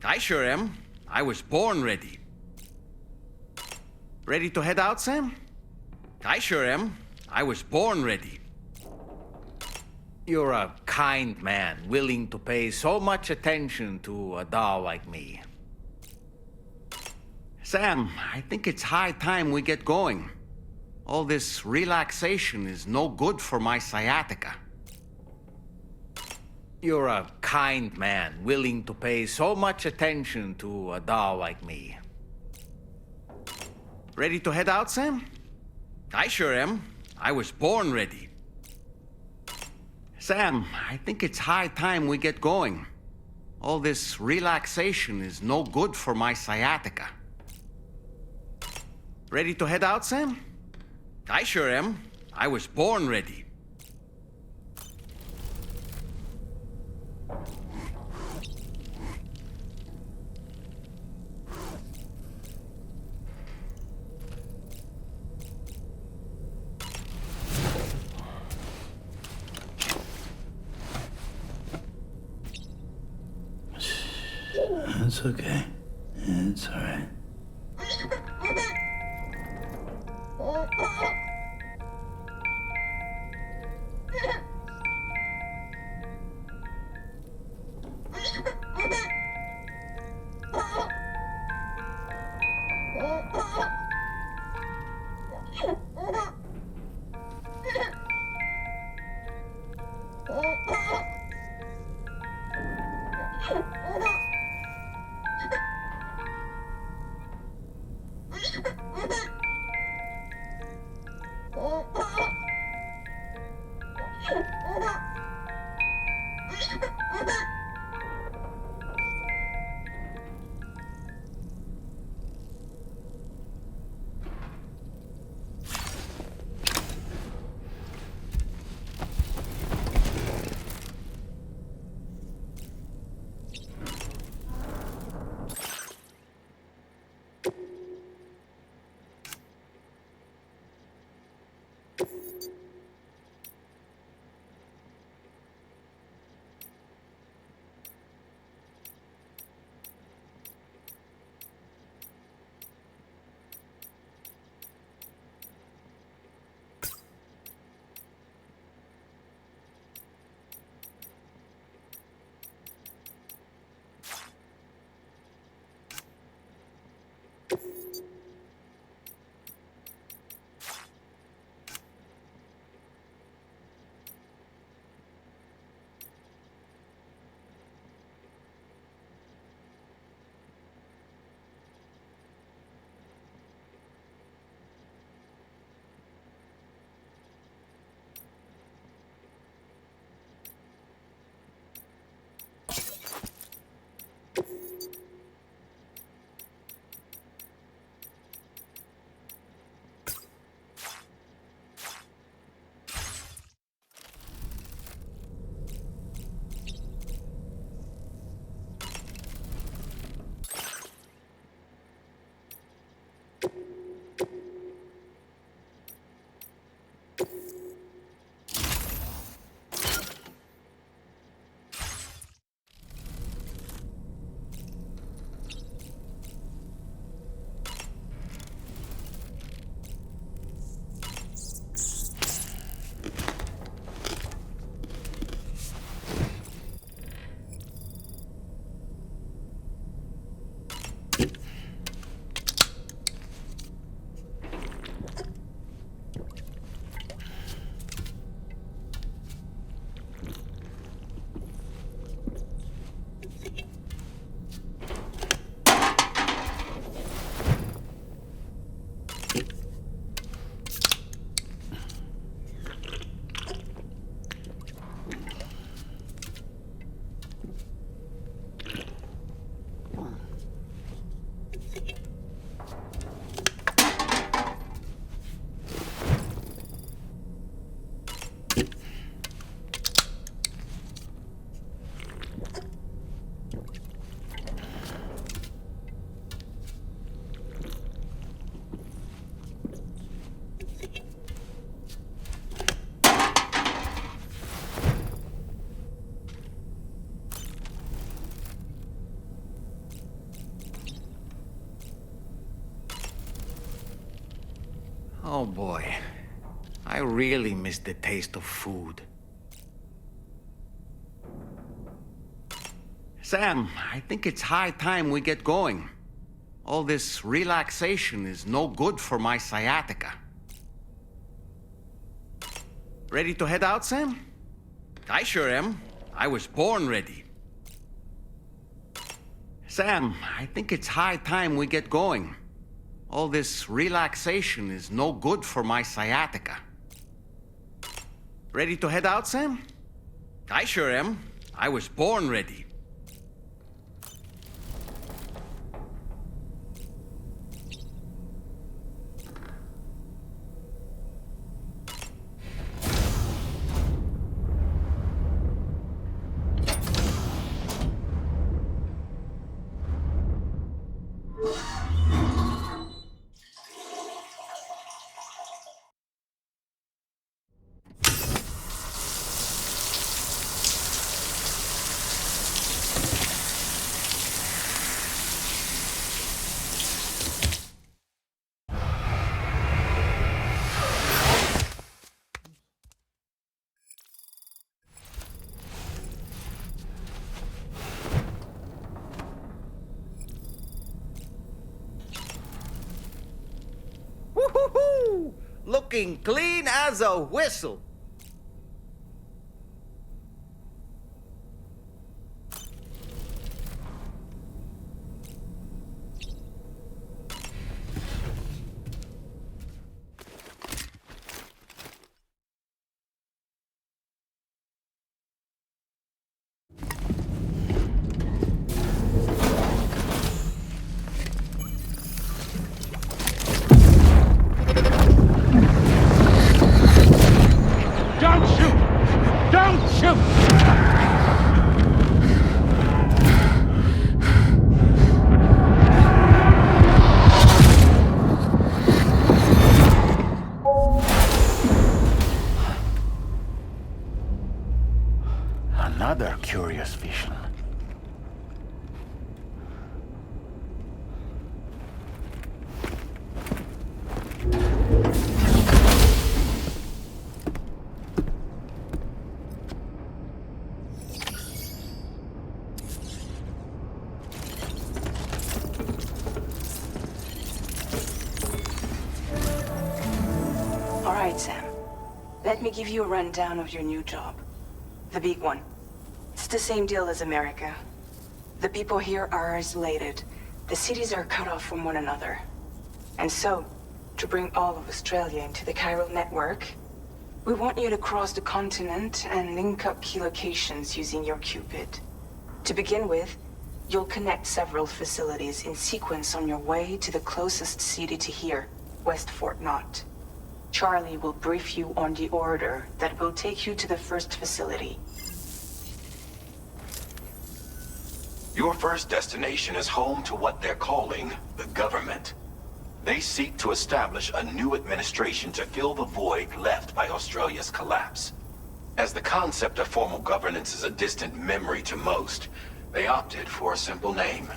I sure am. I was born ready. Ready to head out, Sam? I sure am. I was born ready. You're a kind man, willing to pay so much attention to a doll like me. Sam, I think it's high time we get going. All this relaxation is no good for my sciatica. You're a kind man, willing to pay so much attention to a doll like me. Ready to head out, Sam? I sure am. I was born ready. Sam, I think it's high time we get going. All this relaxation is no good for my sciatica. Ready to head out, Sam? I sure am. I was born ready. It's okay. It's all right. Oh boy. I really miss the taste of food. Sam, I think it's high time we get going. All this relaxation is no good for my sciatica. Ready to head out, Sam? I sure am. I was born ready. Sam, I think it's high time we get going. All this relaxation is no good for my sciatica. Ready to head out, Sam? I sure am. I was born ready. Woo-hoo-hoo! Looking clean as a whistle. Don't shoot! Don't shoot! Another curious vision. All right, Sam. Let me give you a rundown of your new job. The big one. It's the same deal as America. The people here are isolated. The cities are cut off from one another. And so, to bring all of Australia into the chiral network, we want you to cross the continent and link up key locations using your Cupid. To begin with, you'll connect several facilities in sequence on your way to the closest city to here, West Fort Knott. Charlie will brief you on the order that will take you to the first facility. Your first destination is home to what they're calling the government. They seek to establish a new administration to fill the void left by Australia's collapse. As the concept of formal governance is a distant memory to most, they opted for a simple name.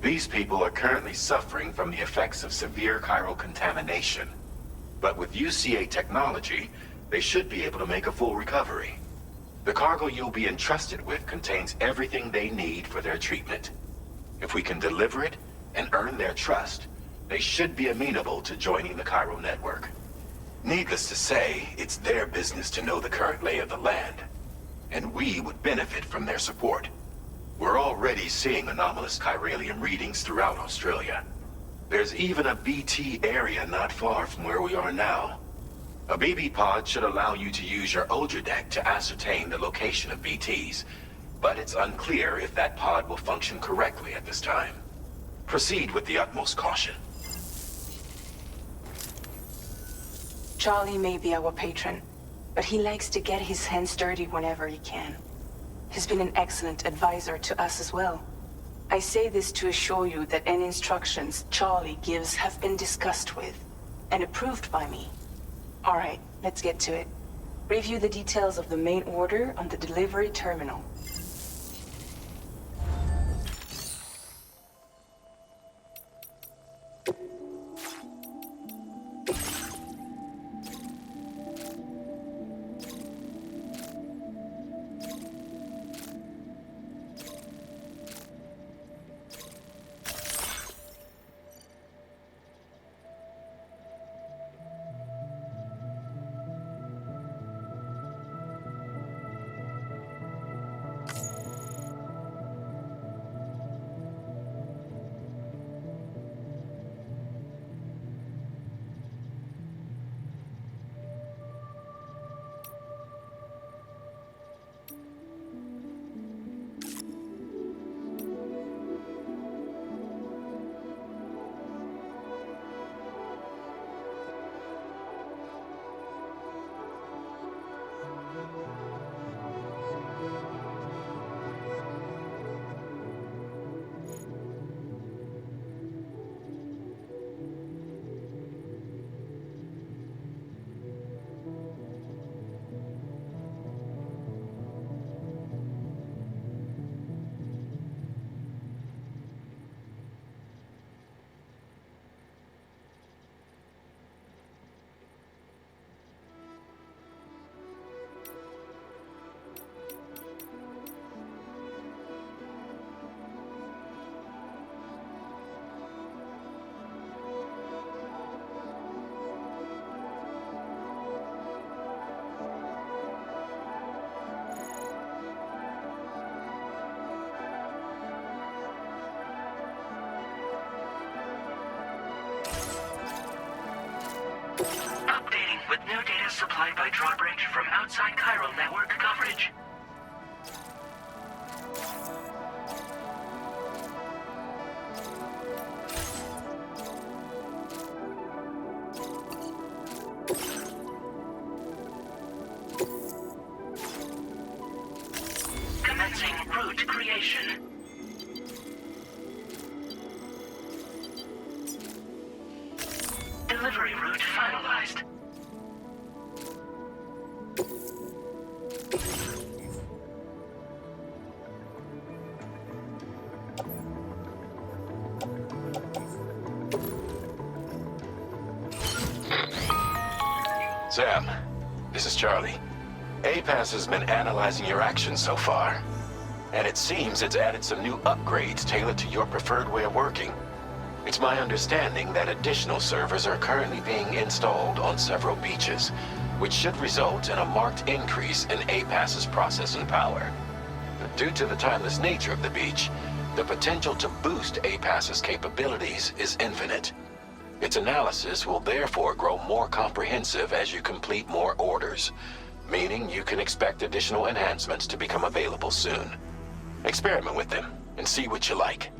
These people are currently suffering from the effects of severe chiral contamination. But with UCA technology, they should be able to make a full recovery. The cargo you'll be entrusted with contains everything they need for their treatment. If we can deliver it and earn their trust, they should be amenable to joining the chiral network. Needless to say, it's their business to know the current lay of the land, and we would benefit from their support. We're already seeing anomalous chiralium readings throughout Australia. There's even a BT area not far from where we are now. A BB pod should allow you to use your Ultra deck to ascertain the location of BTs, but it's unclear if that pod will function correctly at this time. Proceed with the utmost caution. Charlie may be our patron, but he likes to get his hands dirty whenever he can. He's been an excellent advisor to us as well. I say this to assure you that any instructions Charlie gives have been discussed with and approved by me. All right, let's get to it. Review the details of the main order on the delivery terminal. Updating with new data supplied by Drawbridge from outside chiral network coverage. Commencing route creation. Delivery route finalized. Sam, this is Charlie. APAS has been analyzing your actions so far, and it seems it's added some new upgrades tailored to your preferred way of working. It's my understanding that additional servers are currently being installed on several beaches, which should result in a marked increase in APAS's processing power. Due to the timeless nature of the beach, the potential to boost APAS's capabilities is infinite. Its analysis will therefore grow more comprehensive as you complete more orders, meaning you can expect additional enhancements to become available soon. Experiment with them and see what you like.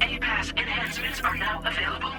APAS enhancements are now available.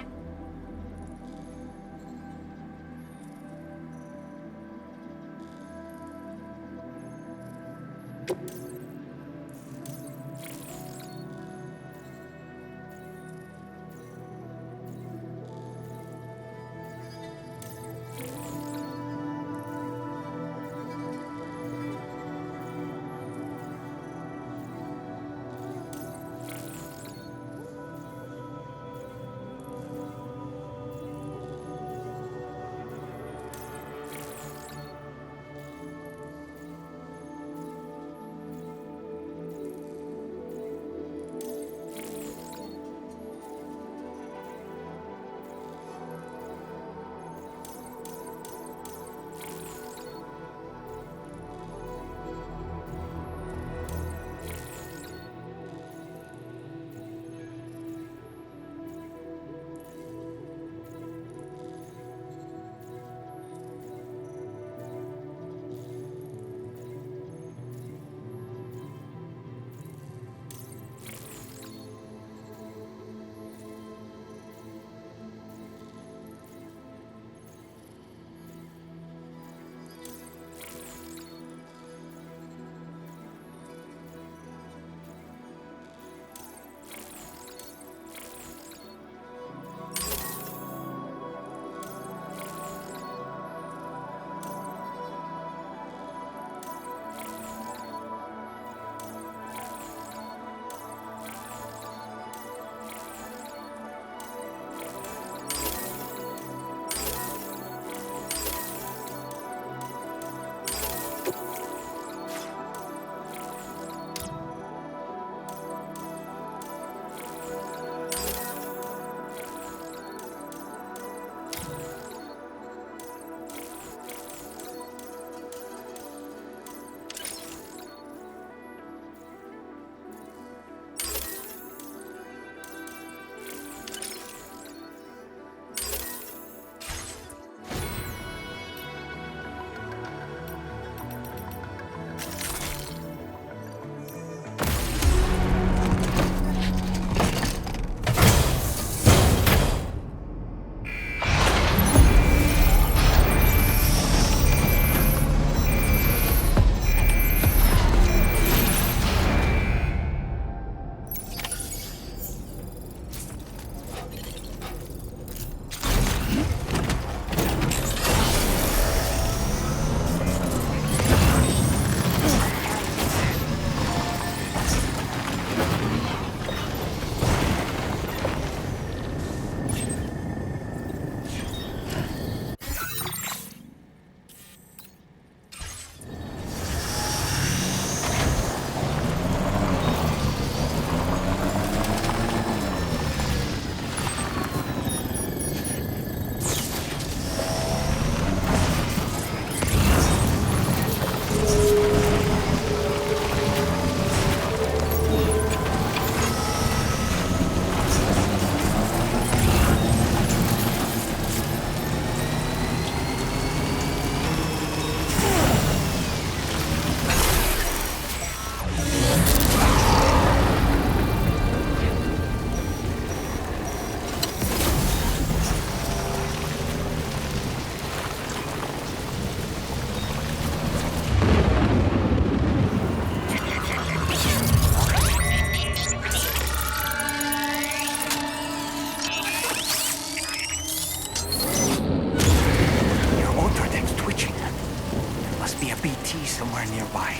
be somewhere nearby.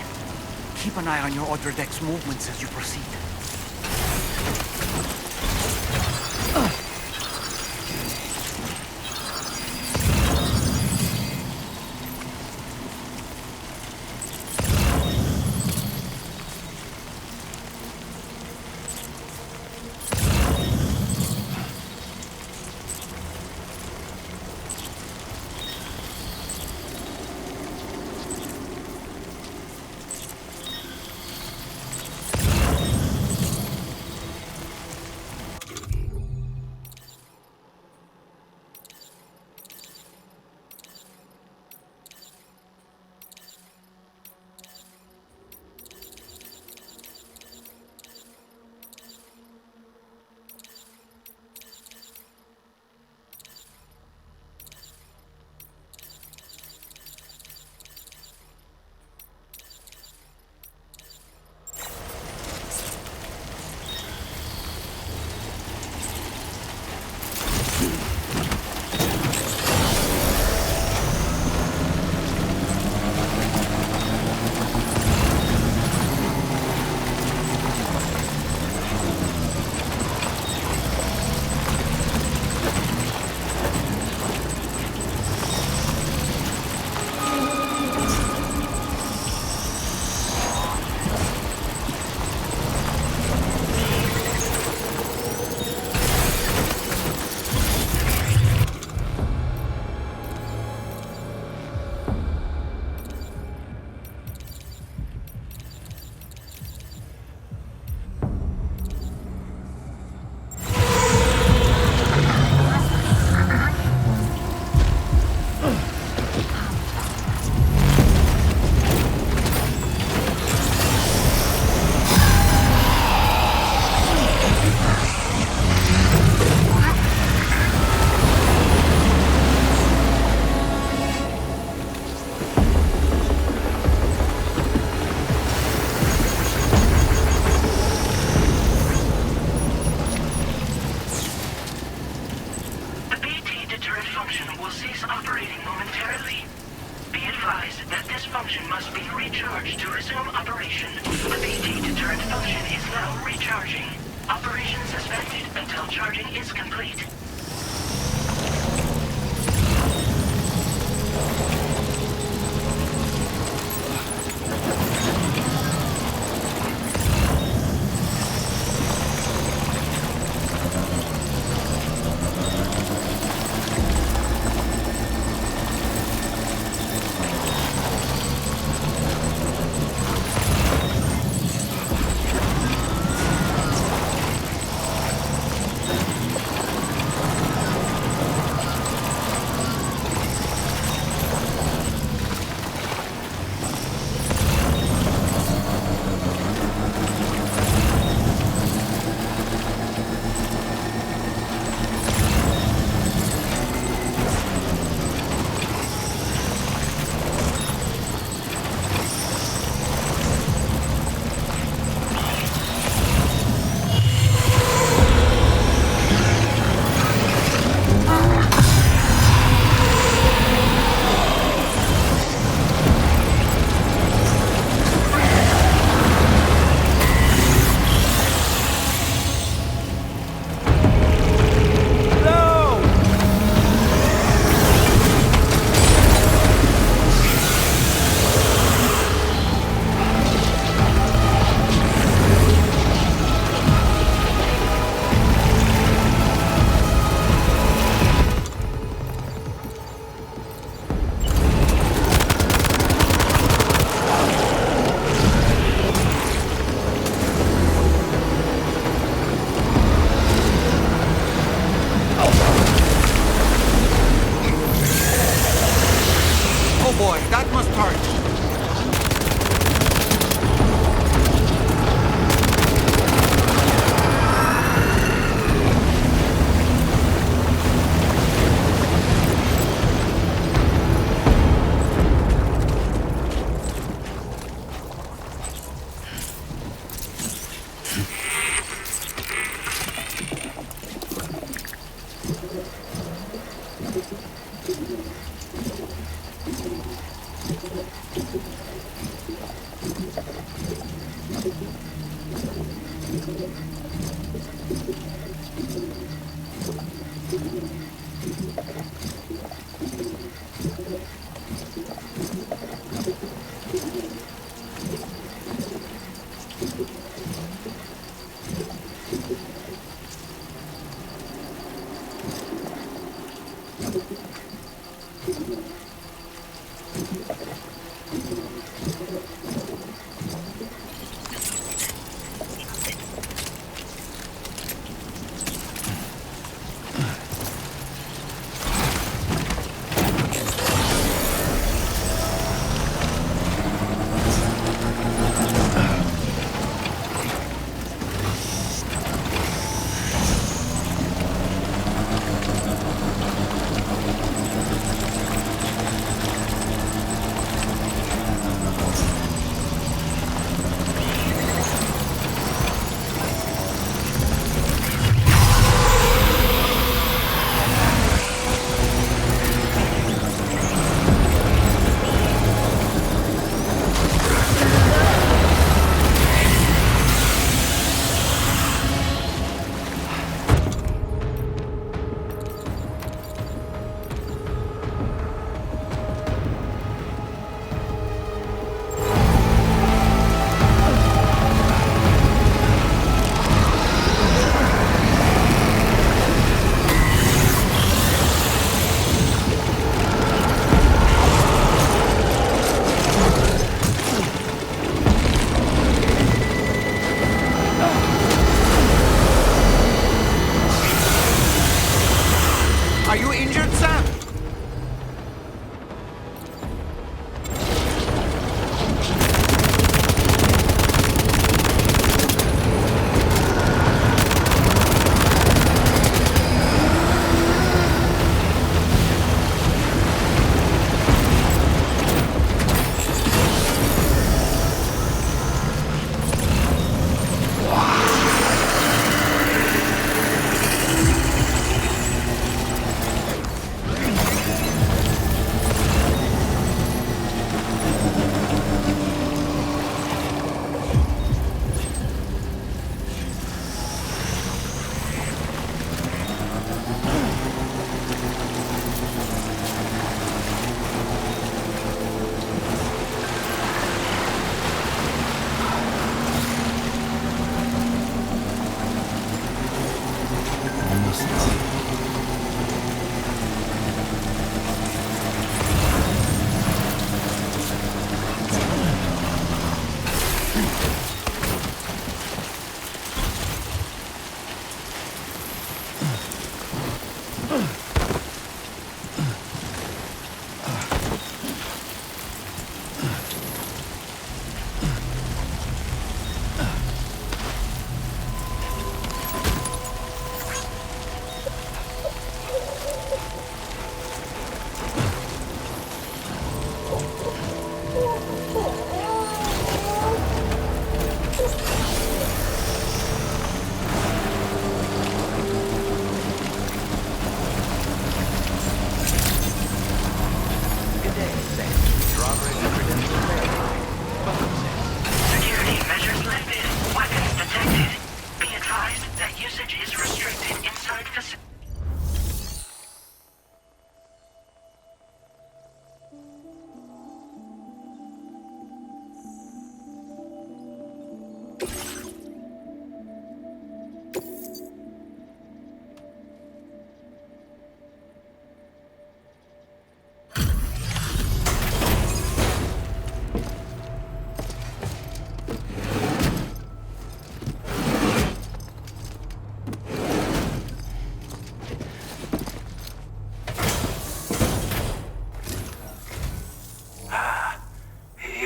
Keep an eye on your other deck's movements as you proceed.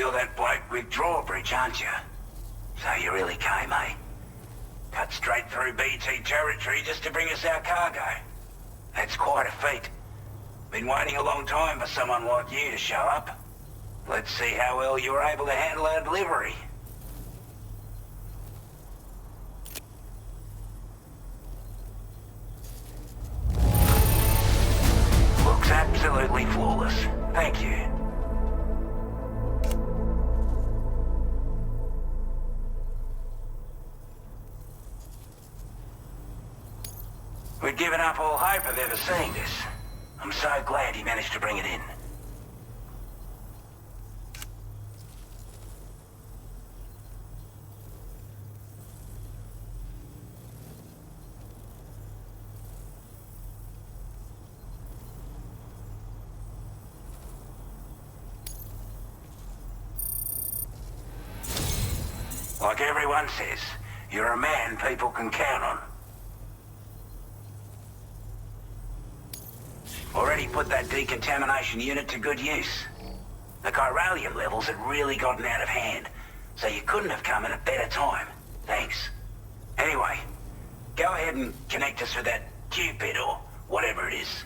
You're that bloke with drawbridge, aren't you? So you really came, eh? Cut straight through BT territory just to bring us our cargo. That's quite a feat. Been waiting a long time for someone like you to show up. Let's see how well you were able to handle our delivery. Looks absolutely flawless. Thank you. We'd given up all hope of ever seeing this. I'm so glad he managed to bring it in. Like everyone says, you're a man people can count on. Already put that decontamination unit to good use. The chiralium levels had really gotten out of hand, so you couldn't have come at a better time. Thanks. Anyway, go ahead and connect us with that Cupid or whatever it is.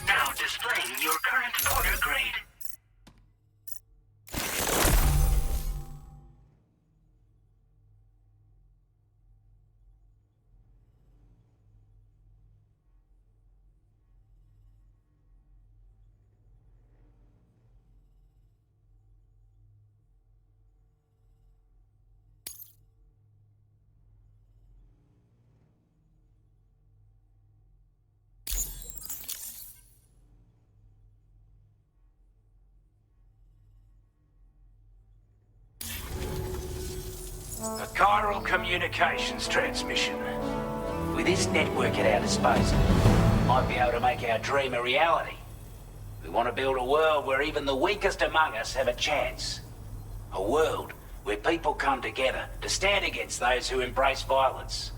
Now displaying your current order grade. A chiral communications transmission. With this network at our disposal, we might be able to make our dream a reality. We want to build a world where even the weakest among us have a chance. A world where people come together to stand against those who embrace violence.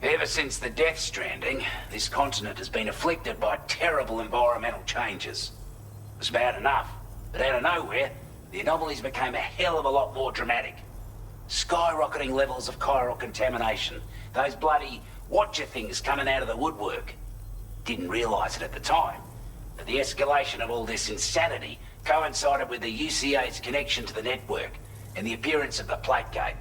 Ever since the Death Stranding, this continent has been afflicted by terrible environmental changes. It was bad enough, but out of nowhere, the anomalies became a hell of a lot more dramatic. Skyrocketing levels of chiral contamination. Those bloody watcher things coming out of the woodwork. Didn't realize it at the time, but the escalation of all this insanity coincided with the UCA's connection to the network and the appearance of the plate gate.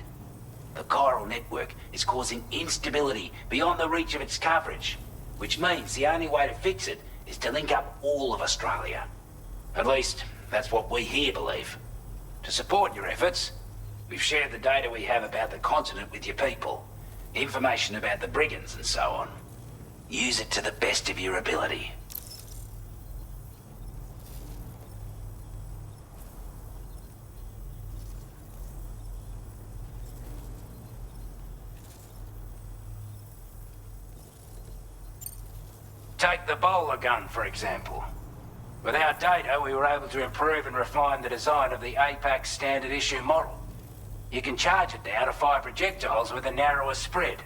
The chiral network is causing instability beyond the reach of its coverage, which means the only way to fix it is to link up all of Australia. At least, that's what we here believe. To support your efforts, we've shared the data we have about the continent with your people. Information about the brigands and so on. Use it to the best of your ability. Take the bowler gun, for example. With our data, we were able to improve and refine the design of the APAC standard issue model. You can charge it now to fire projectiles with a narrower spread.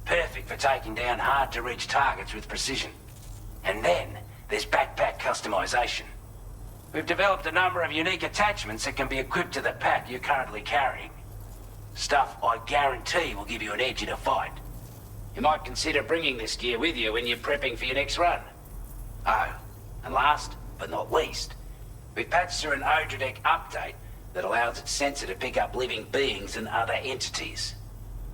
Perfect for taking down hard-to-reach targets with precision. And then, there's backpack customization. We've developed a number of unique attachments that can be equipped to the pack you're currently carrying. Stuff I guarantee will give you an edge in a fight. You might consider bringing this gear with you when you're prepping for your next run. Oh, and last but not least, we've patched through an Odradek update that allows its sensor to pick up living beings and other entities.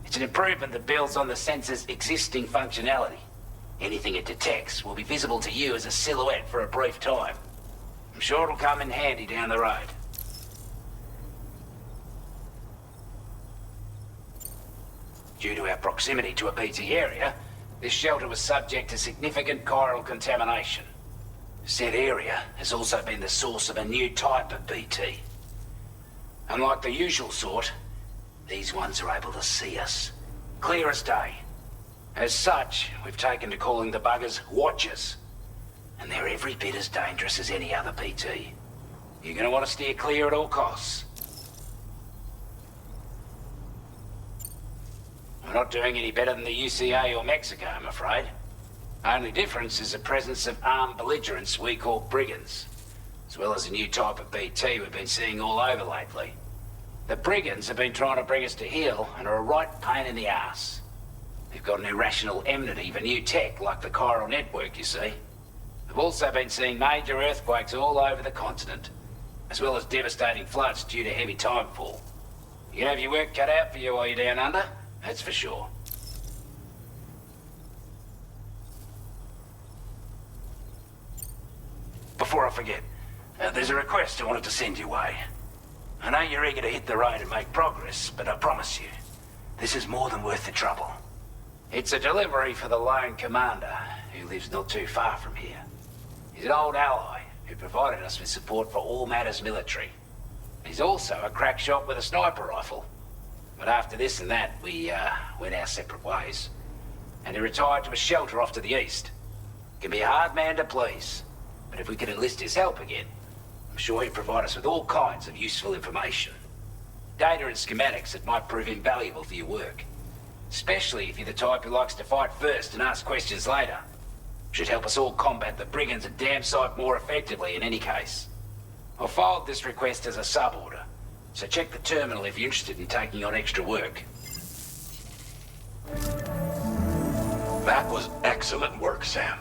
It's an improvement that builds on the sensor's existing functionality. Anything it detects will be visible to you as a silhouette for a brief time. I'm sure it'll come in handy down the road. Due to our proximity to a BT area, this shelter was subject to significant chiral contamination. Said area has also been the source of a new type of BT. Unlike the usual sort, these ones are able to see us. Clear as day. As such, we've taken to calling the buggers Watchers. And they're every bit as dangerous as any other BT. You're gonna want to steer clear at all costs. We're not doing any better than the UCA or Mexico, I'm afraid. Only difference is the presence of armed belligerents we call brigands, as well as a new type of BT we've been seeing all over lately. The brigands have been trying to bring us to heel and are a right pain in the ass. They've got an irrational enmity for new tech like the chiral network, you see. We've also been seeing major earthquakes all over the continent, as well as devastating floods due to heavy timefall. You can have your work cut out for you while you're down under, that's for sure. Before I forget, there's a request I wanted to send your way. I know you're eager to hit the road and make progress, but I promise you, this is more than worth the trouble. It's a delivery for the lone commander, who lives not too far from here. He's an old ally who provided us with support for all matters military. He's also a crack shot with a sniper rifle. But after this and that, we went our separate ways. And he retired to a shelter off to the east. Can be a hard man to please, but if we could enlist his help again, I'm sure he'd provide us with all kinds of useful information. Data and schematics that might prove invaluable for your work. Especially if you're the type who likes to fight first and ask questions later. Should help us all combat the brigands a damn sight more effectively in any case. I'll forward this request as a sub-order, so check the terminal if you're interested in taking on extra work. That was excellent work, Sam.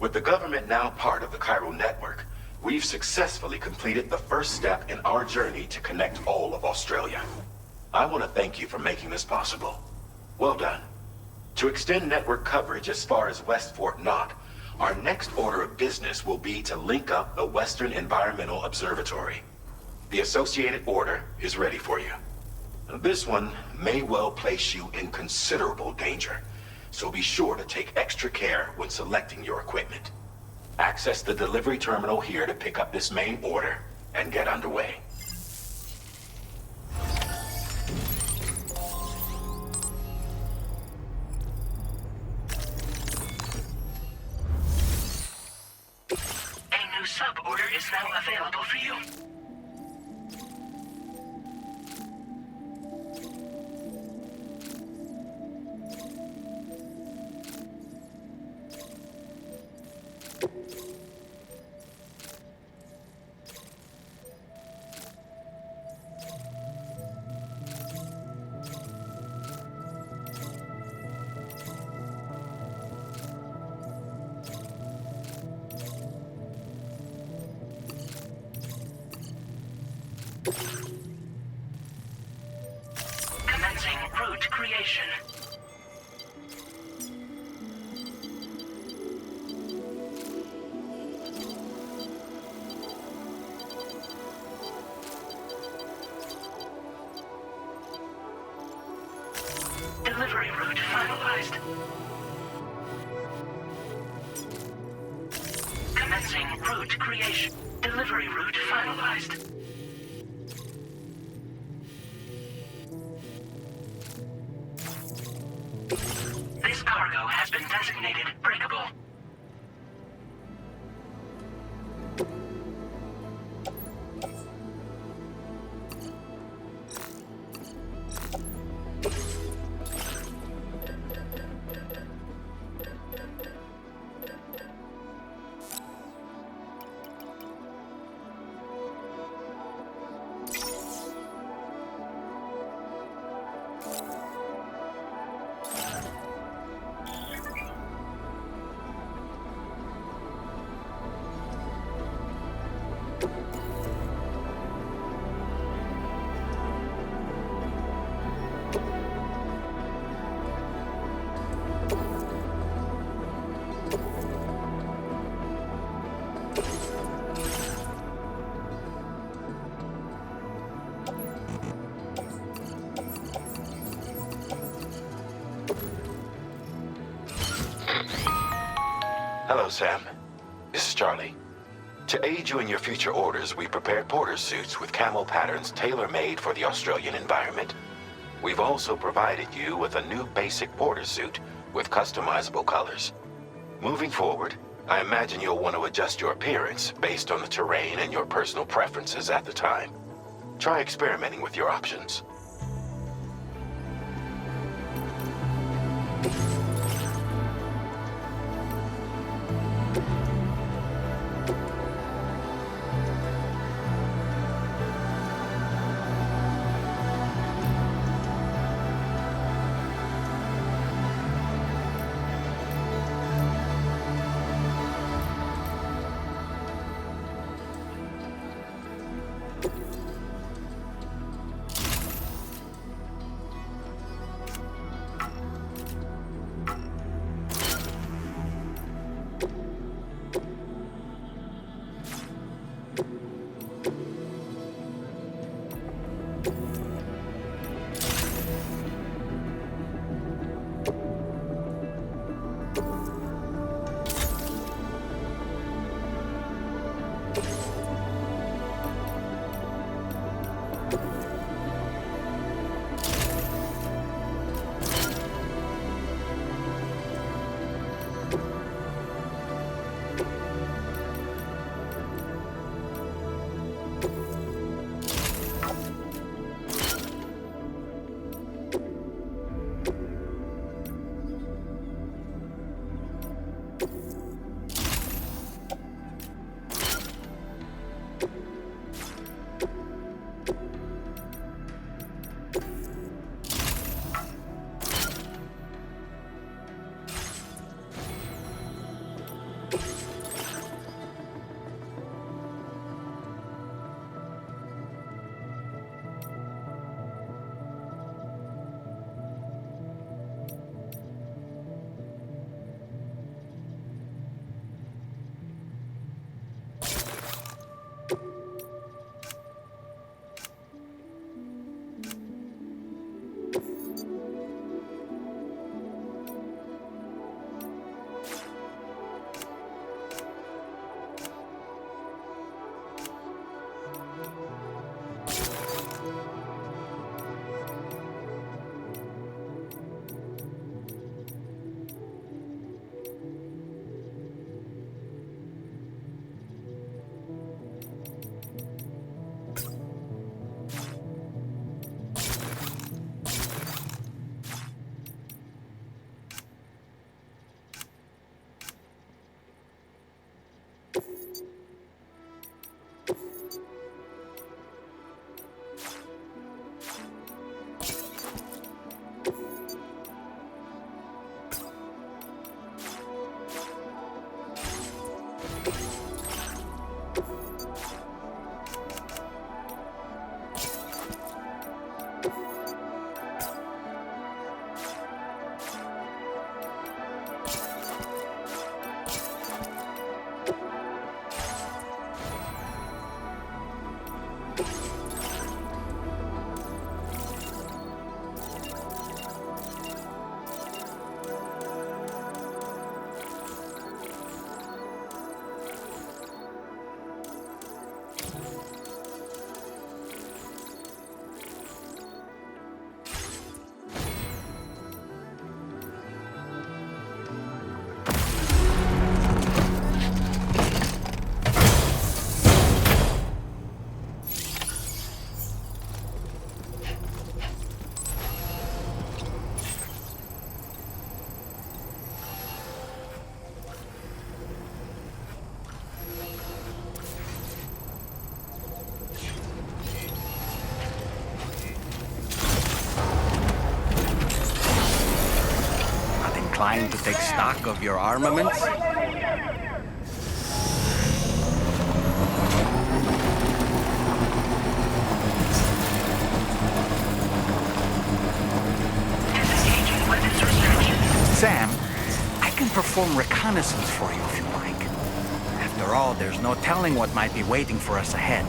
With the government now part of the chiral network, we've successfully completed the first step in our journey to connect all of Australia. I want to thank you for making this possible. Well done. To extend network coverage as far as West Fort Knott, our next order of business will be to link up the Western Environmental Observatory. The associated order is ready for you. This one may well place you in considerable danger, so be sure to take extra care when selecting your equipment. Access the delivery terminal here to pick up this main order and get underway. A new sub-order is now available for you. Commencing route creation. Delivery route finalized. Commencing route creation. Delivery route finalized. This cargo has been designated breakable. Hello, Sam. This is Charlie. To aid you in your future orders, we prepared porter suits with camo patterns tailor-made for the Australian environment. We've also provided you with a new basic porter suit with customizable colors. Moving forward, I imagine you'll want to adjust your appearance based on the terrain and your personal preferences at the time. Try experimenting with your options. time to take stock of your armaments? Sam, I can perform reconnaissance for you if you like. After all, there's no telling what might be waiting for us ahead.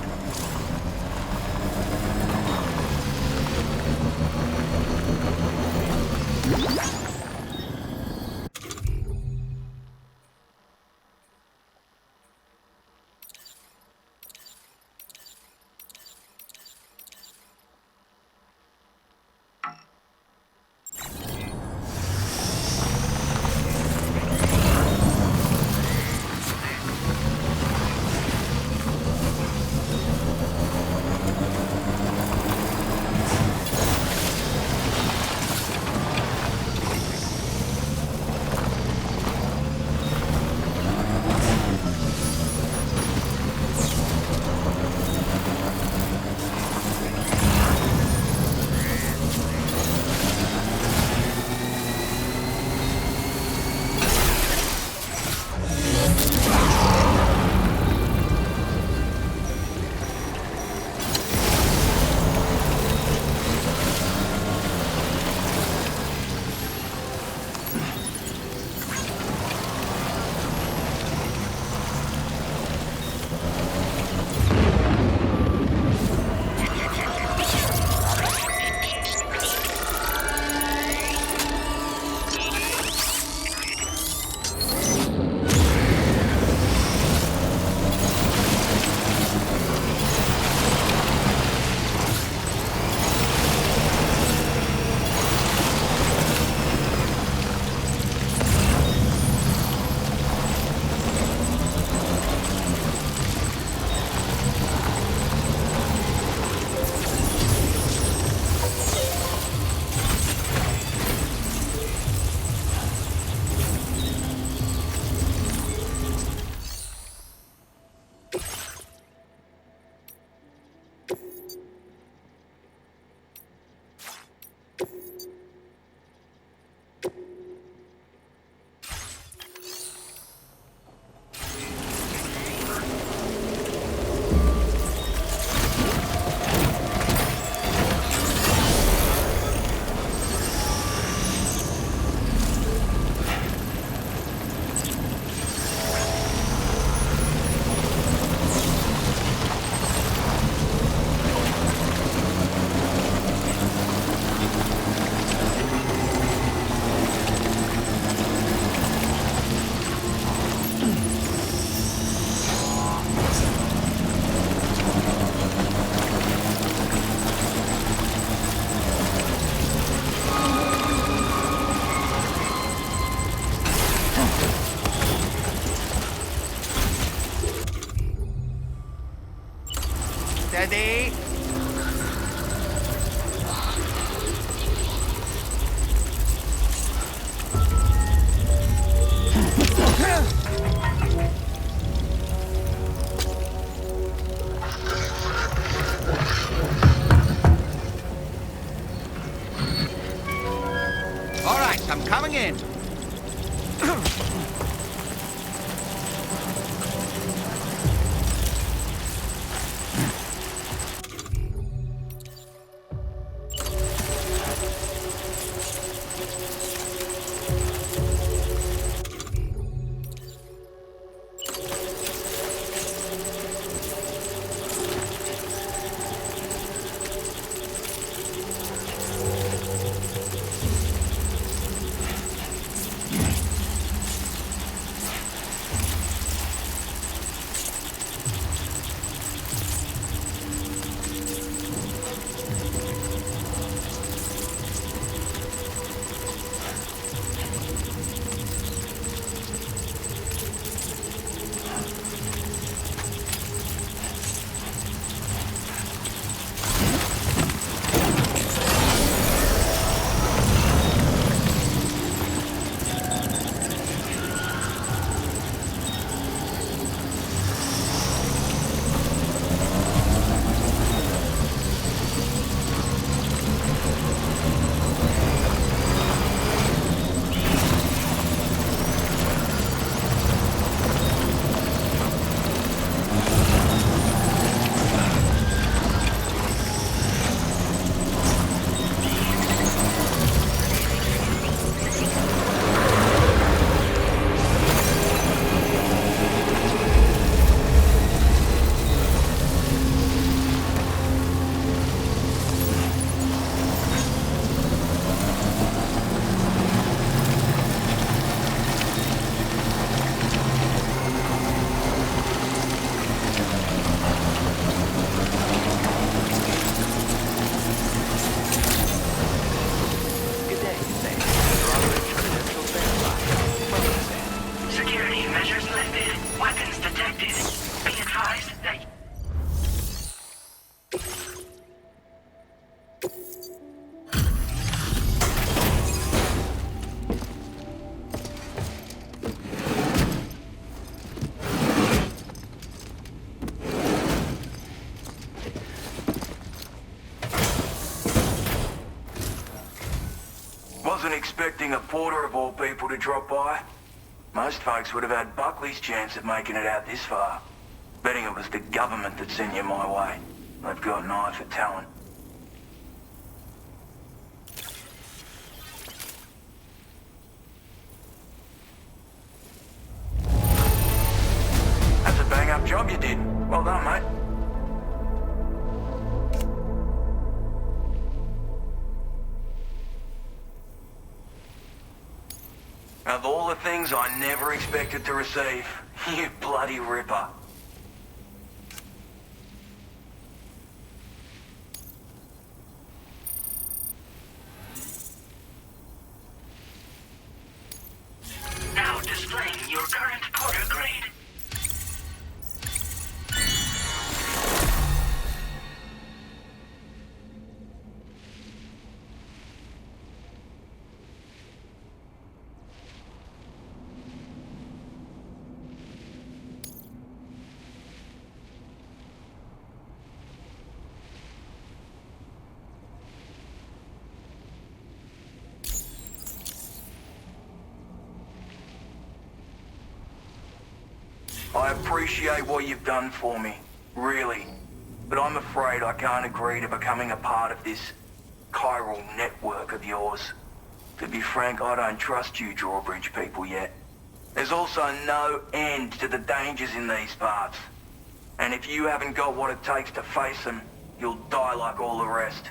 Steady. All right, I'm coming in. wasn't expecting a porter of all people to drop by. Most folks would have had Buckley's chance of making it out this far. Betting it was the government that sent you my way. They've got an eye for talent. That's a bang-up job you did. Well done, mate. Of all the things I never expected to receive, you bloody ripper. Now displaying your current porter grade. I appreciate what you've done for me, really. But I'm afraid I can't agree to becoming a part of this chiral network of yours. To be frank, I don't trust you drawbridge people yet. There's also no end to the dangers in these parts. And if you haven't got what it takes to face them, you'll die like all the rest.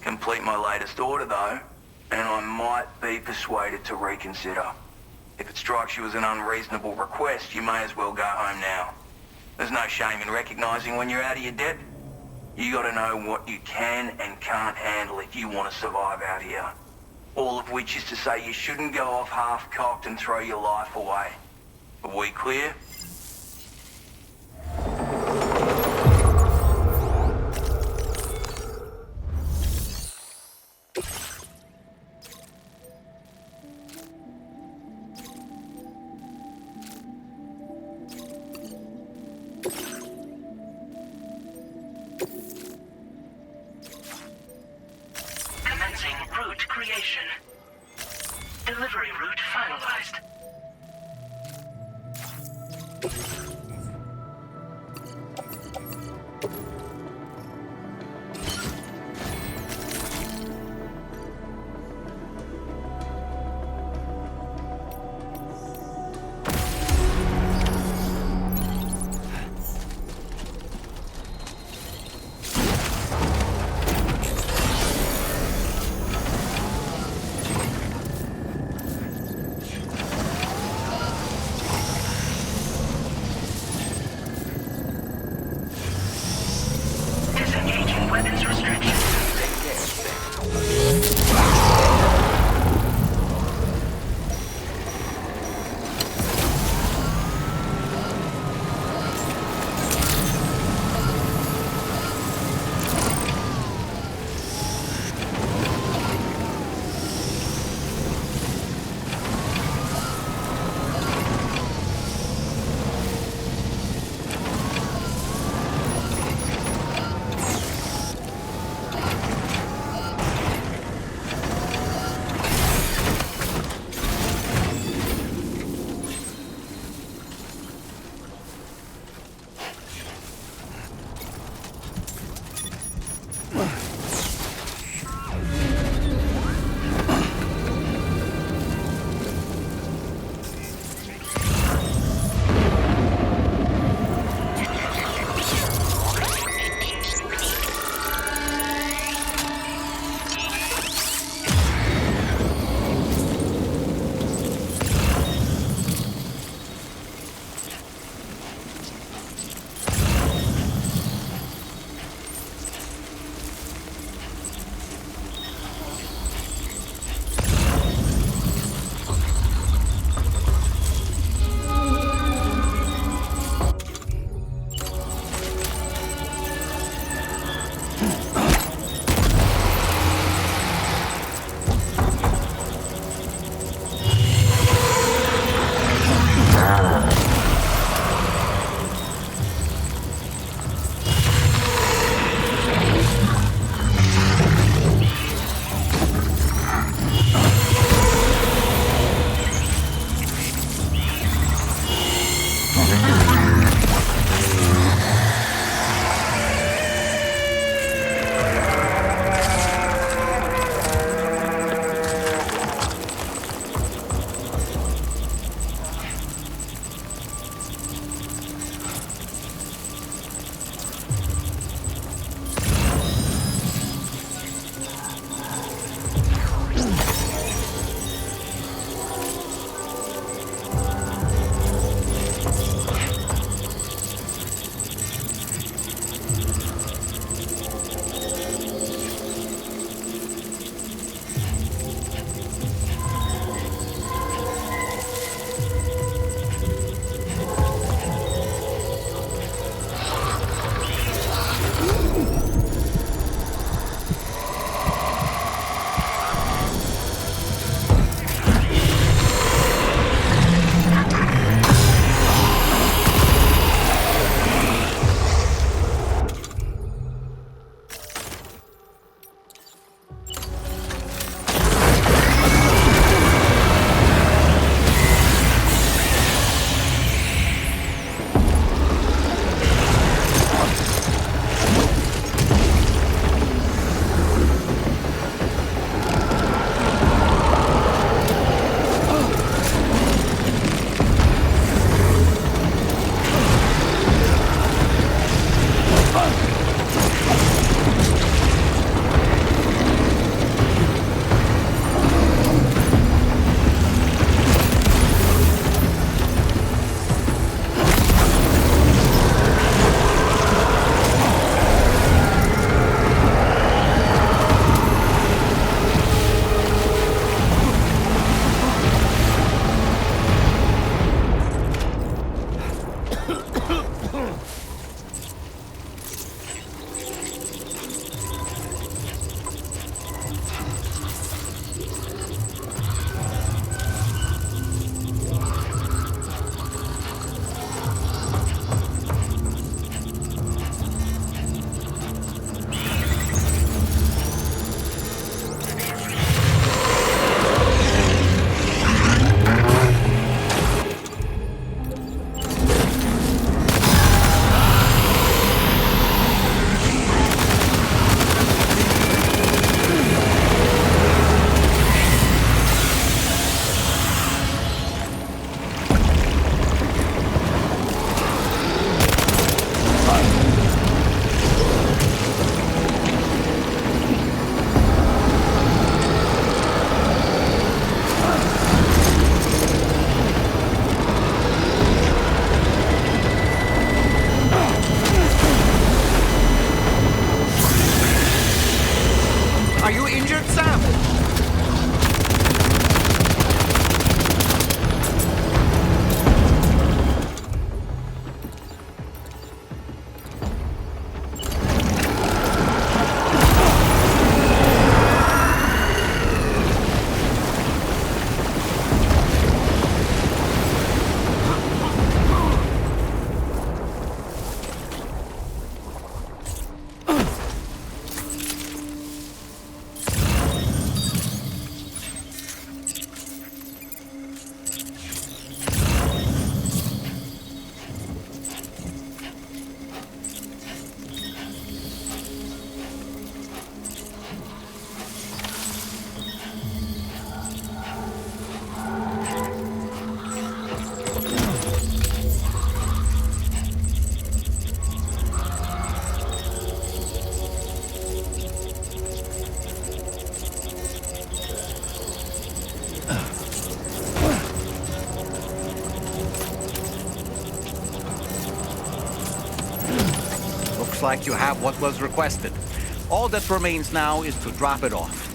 Complete my latest order though, and I might be persuaded to reconsider. If it strikes you as an unreasonable request, you may as well go home now. There's no shame in recognizing when you're out of your depth. You gotta know what you can and can't handle if you want to survive out here. All of which is to say you shouldn't go off half-cocked and throw your life away. Are we clear? Commencing route creation. Delivery route finalized. Looks like you have what was requested. All that remains now is to drop it off.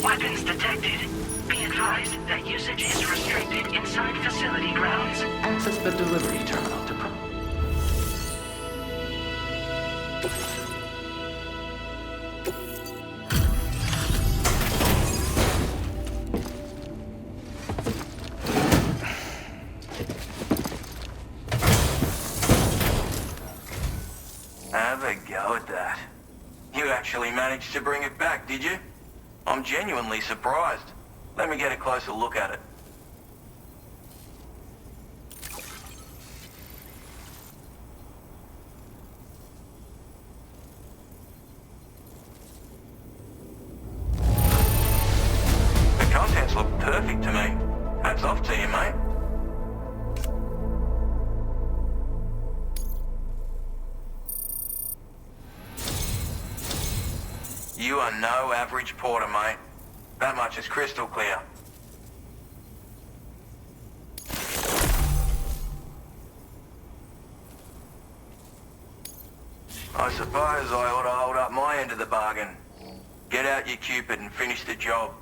Weapons detected. Be advised that usage is restricted inside facility grounds. Access the delivery terminal to Have a go at that. You actually managed to bring it back, did you? I'm genuinely surprised. Let me get a closer look at it. The contents look perfect to me. Hats off to you, mate. You are no average porter, mate. That much is crystal clear. I suppose I ought to hold up my end of the bargain. Get out your Cupid and finish the job.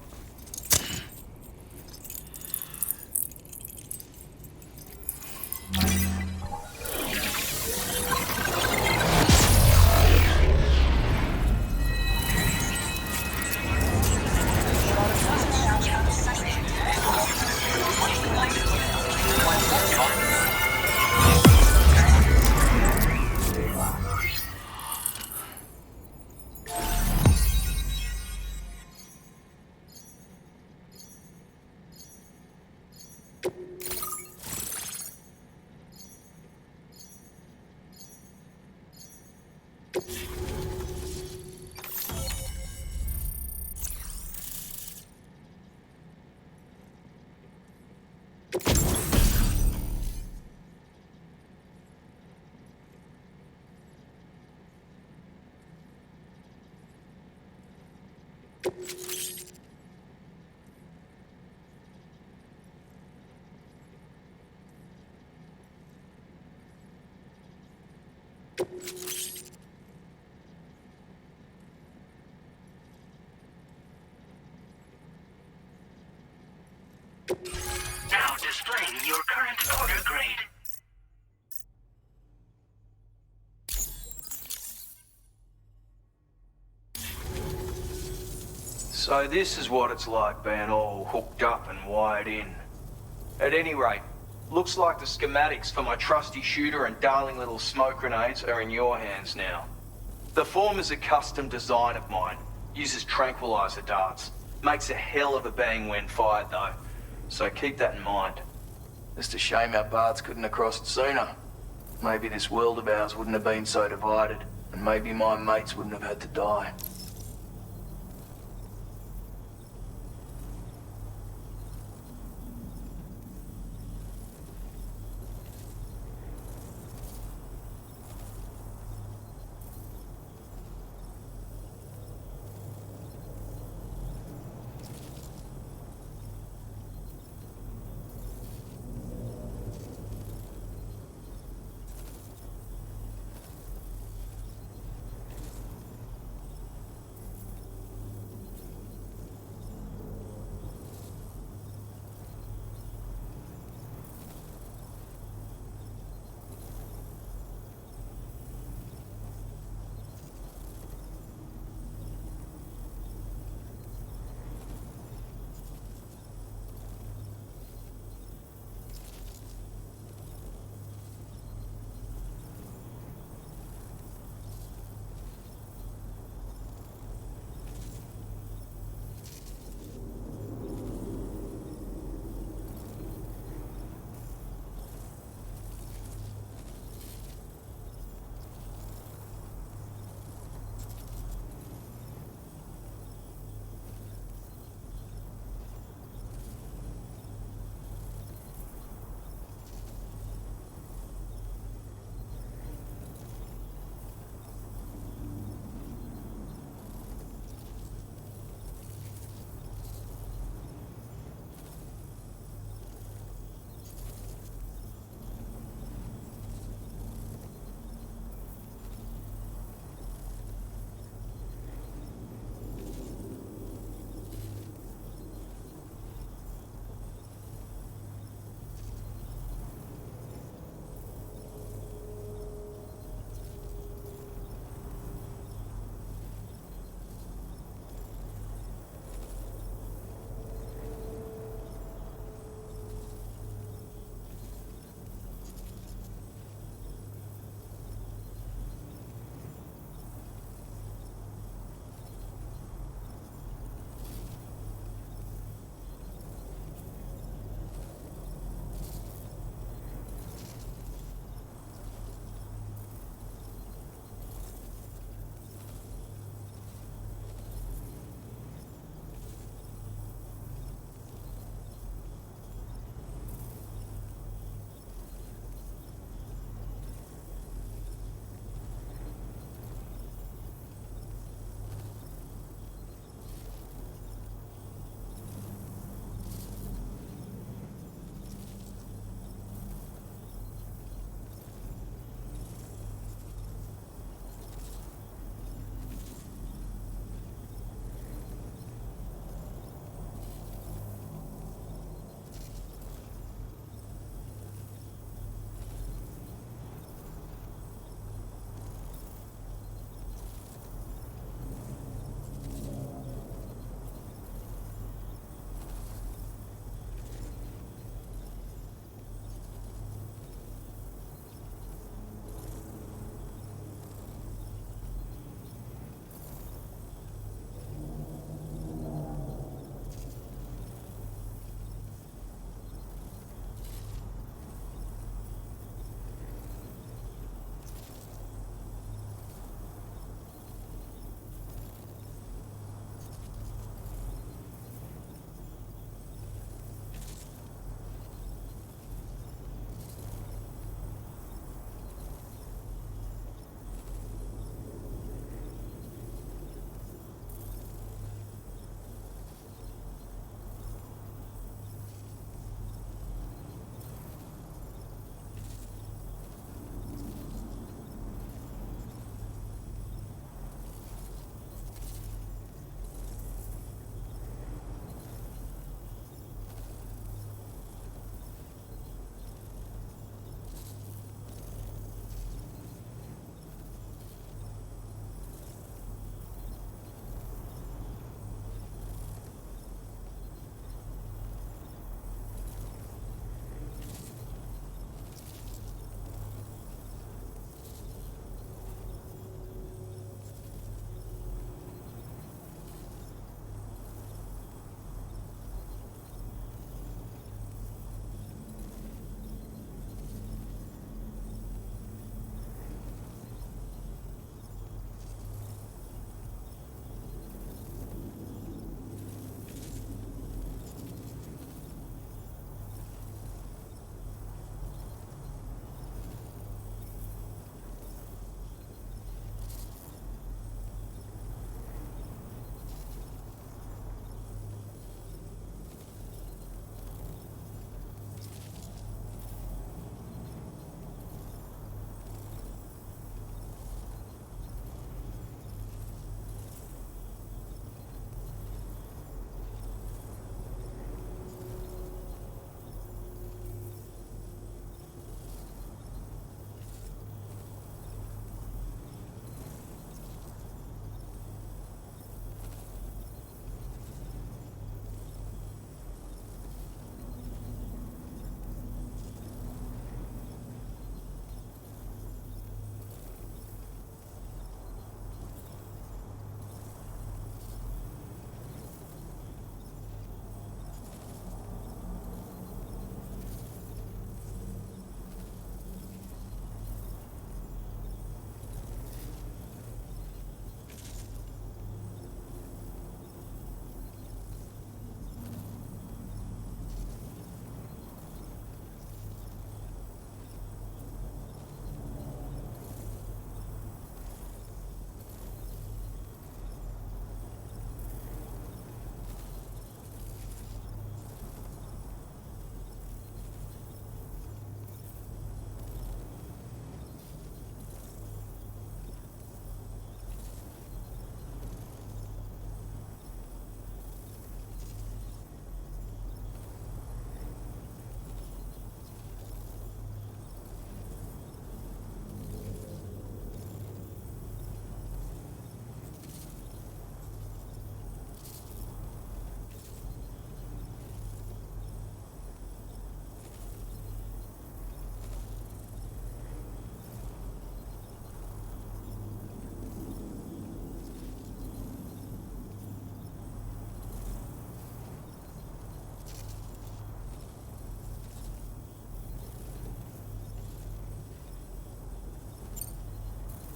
Now your current order grade. So this is what it's like being all hooked up and wired in. At any rate, looks like the schematics for my trusty shooter and darling little smoke grenades are in your hands now. The former's a custom design of mine. Uses tranquilizer darts. Makes a hell of a bang when fired though. So keep that in mind. Just a shame our paths couldn't have crossed sooner. Maybe this world of ours wouldn't have been so divided, and maybe my mates wouldn't have had to die.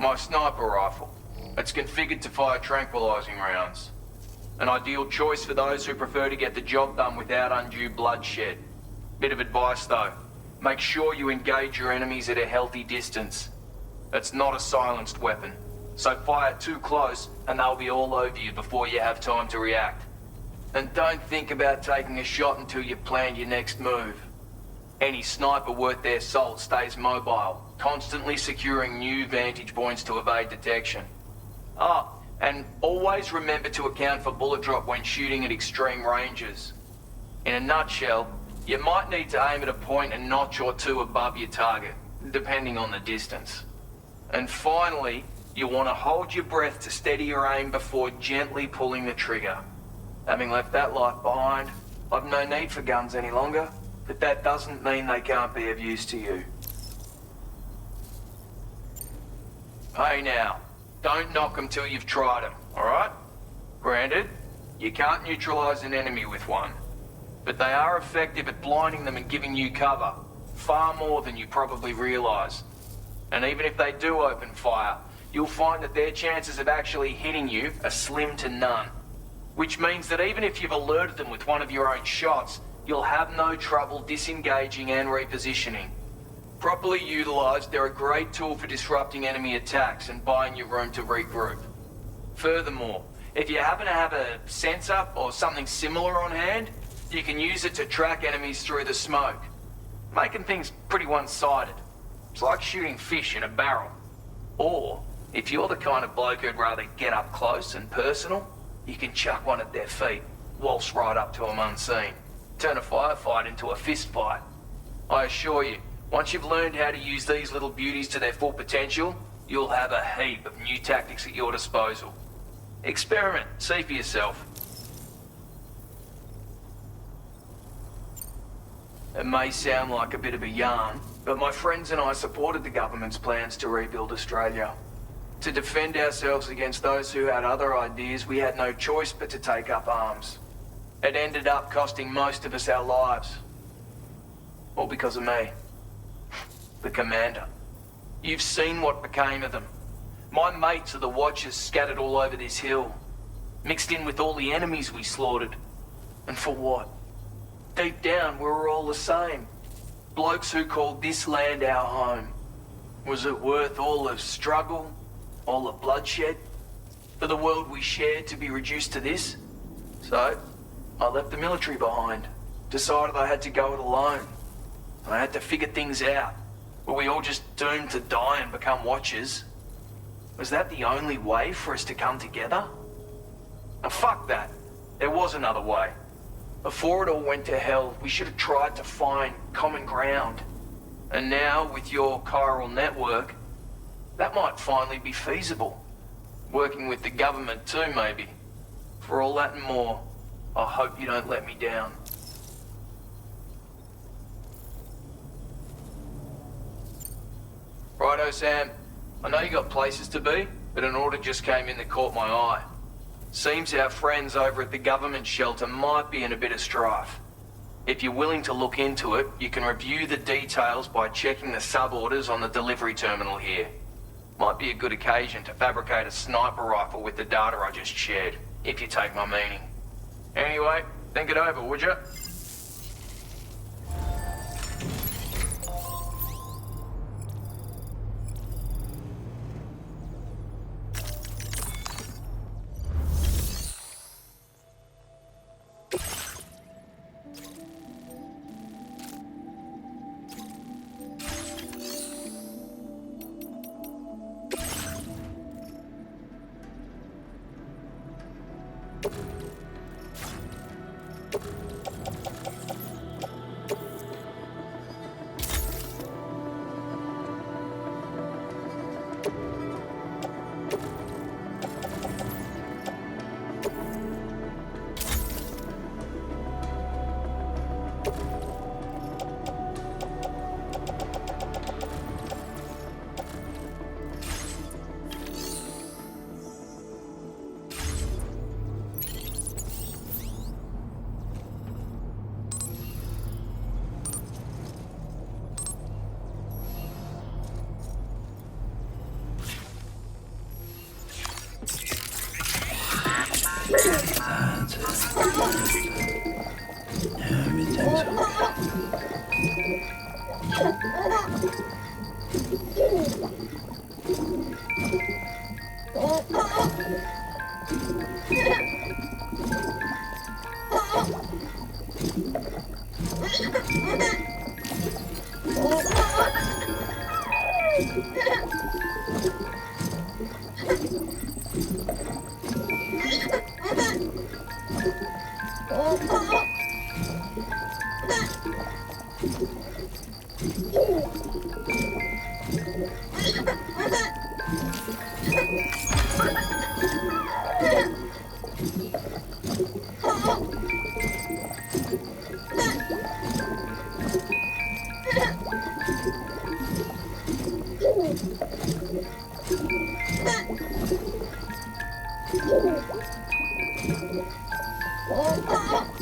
My sniper rifle. It's configured to fire tranquilizing rounds. An ideal choice for those who prefer to get the job done without undue bloodshed. Bit of advice though. Make sure you engage your enemies at a healthy distance. It's not a silenced weapon, so fire too close and they'll be all over you before you have time to react. And don't think about taking a shot until you've planned your next move. Any sniper worth their salt stays mobile, constantly securing new vantage points to evade detection. Ah, and always remember to account for bullet drop when shooting at extreme ranges. In a nutshell, you might need to aim at a point a notch or two above your target, depending on the distance. And finally, you want to hold your breath to steady your aim before gently pulling the trigger. Having left that life behind, I've no need for guns any longer, but that doesn't mean they can't be of use to you. Hey now, don't knock them till you've tried them, alright? Granted, you can't neutralize an enemy with one, but they are effective at blinding them and giving you cover, far more than you probably realize. And even if they do open fire, you'll find that their chances of actually hitting you are slim to none. Which means that even if you've alerted them with one of your own shots, you'll have no trouble disengaging and repositioning. Properly utilized, they're a great tool for disrupting enemy attacks and buying you room to regroup. Furthermore, if you happen to have a sensor or something similar on hand, you can use it to track enemies through the smoke, making things pretty one-sided. It's like shooting fish in a barrel. Or, if you're the kind of bloke who'd rather get up close and personal, you can chuck one at their feet, waltz right up to them unseen, turn a firefight into a fist fight. I assure you, once you've learned how to use these little beauties to their full potential, you'll have a heap of new tactics at your disposal. Experiment, see for yourself. It may sound like a bit of a yarn, but my friends and I supported the government's plans to rebuild Australia. To defend ourselves against those who had other ideas, we had no choice but to take up arms. It ended up costing most of us our lives. All because of me. The commander. You've seen what became of them. My mates are the Watchers scattered all over this hill, mixed in with all the enemies we slaughtered. And for what? Deep down, we were all the same. Blokes who called this land our home. Was it worth all the struggle, all the bloodshed, for the world we shared to be reduced to this? So, I left the military behind. Decided I had to go it alone. I had to figure things out. Were we all just doomed to die and become Watchers? Was that the only way for us to come together? Now, fuck that. There was another way. Before it all went to hell, we should have tried to find common ground. And now, with your chiral network, that might finally be feasible. Working with the government too, maybe. For all that and more, I hope you don't let me down. Righto, Sam. I know you got places to be, but an order just came in that caught my eye. Seems our friends over at the government shelter might be in a bit of strife. If you're willing to look into it, you can review the details by checking the sub-orders on the delivery terminal here. Might be a good occasion to fabricate a sniper rifle with the data I just shared, if you take my meaning. Anyway, think it over, would you? That's it. Everything's Oh,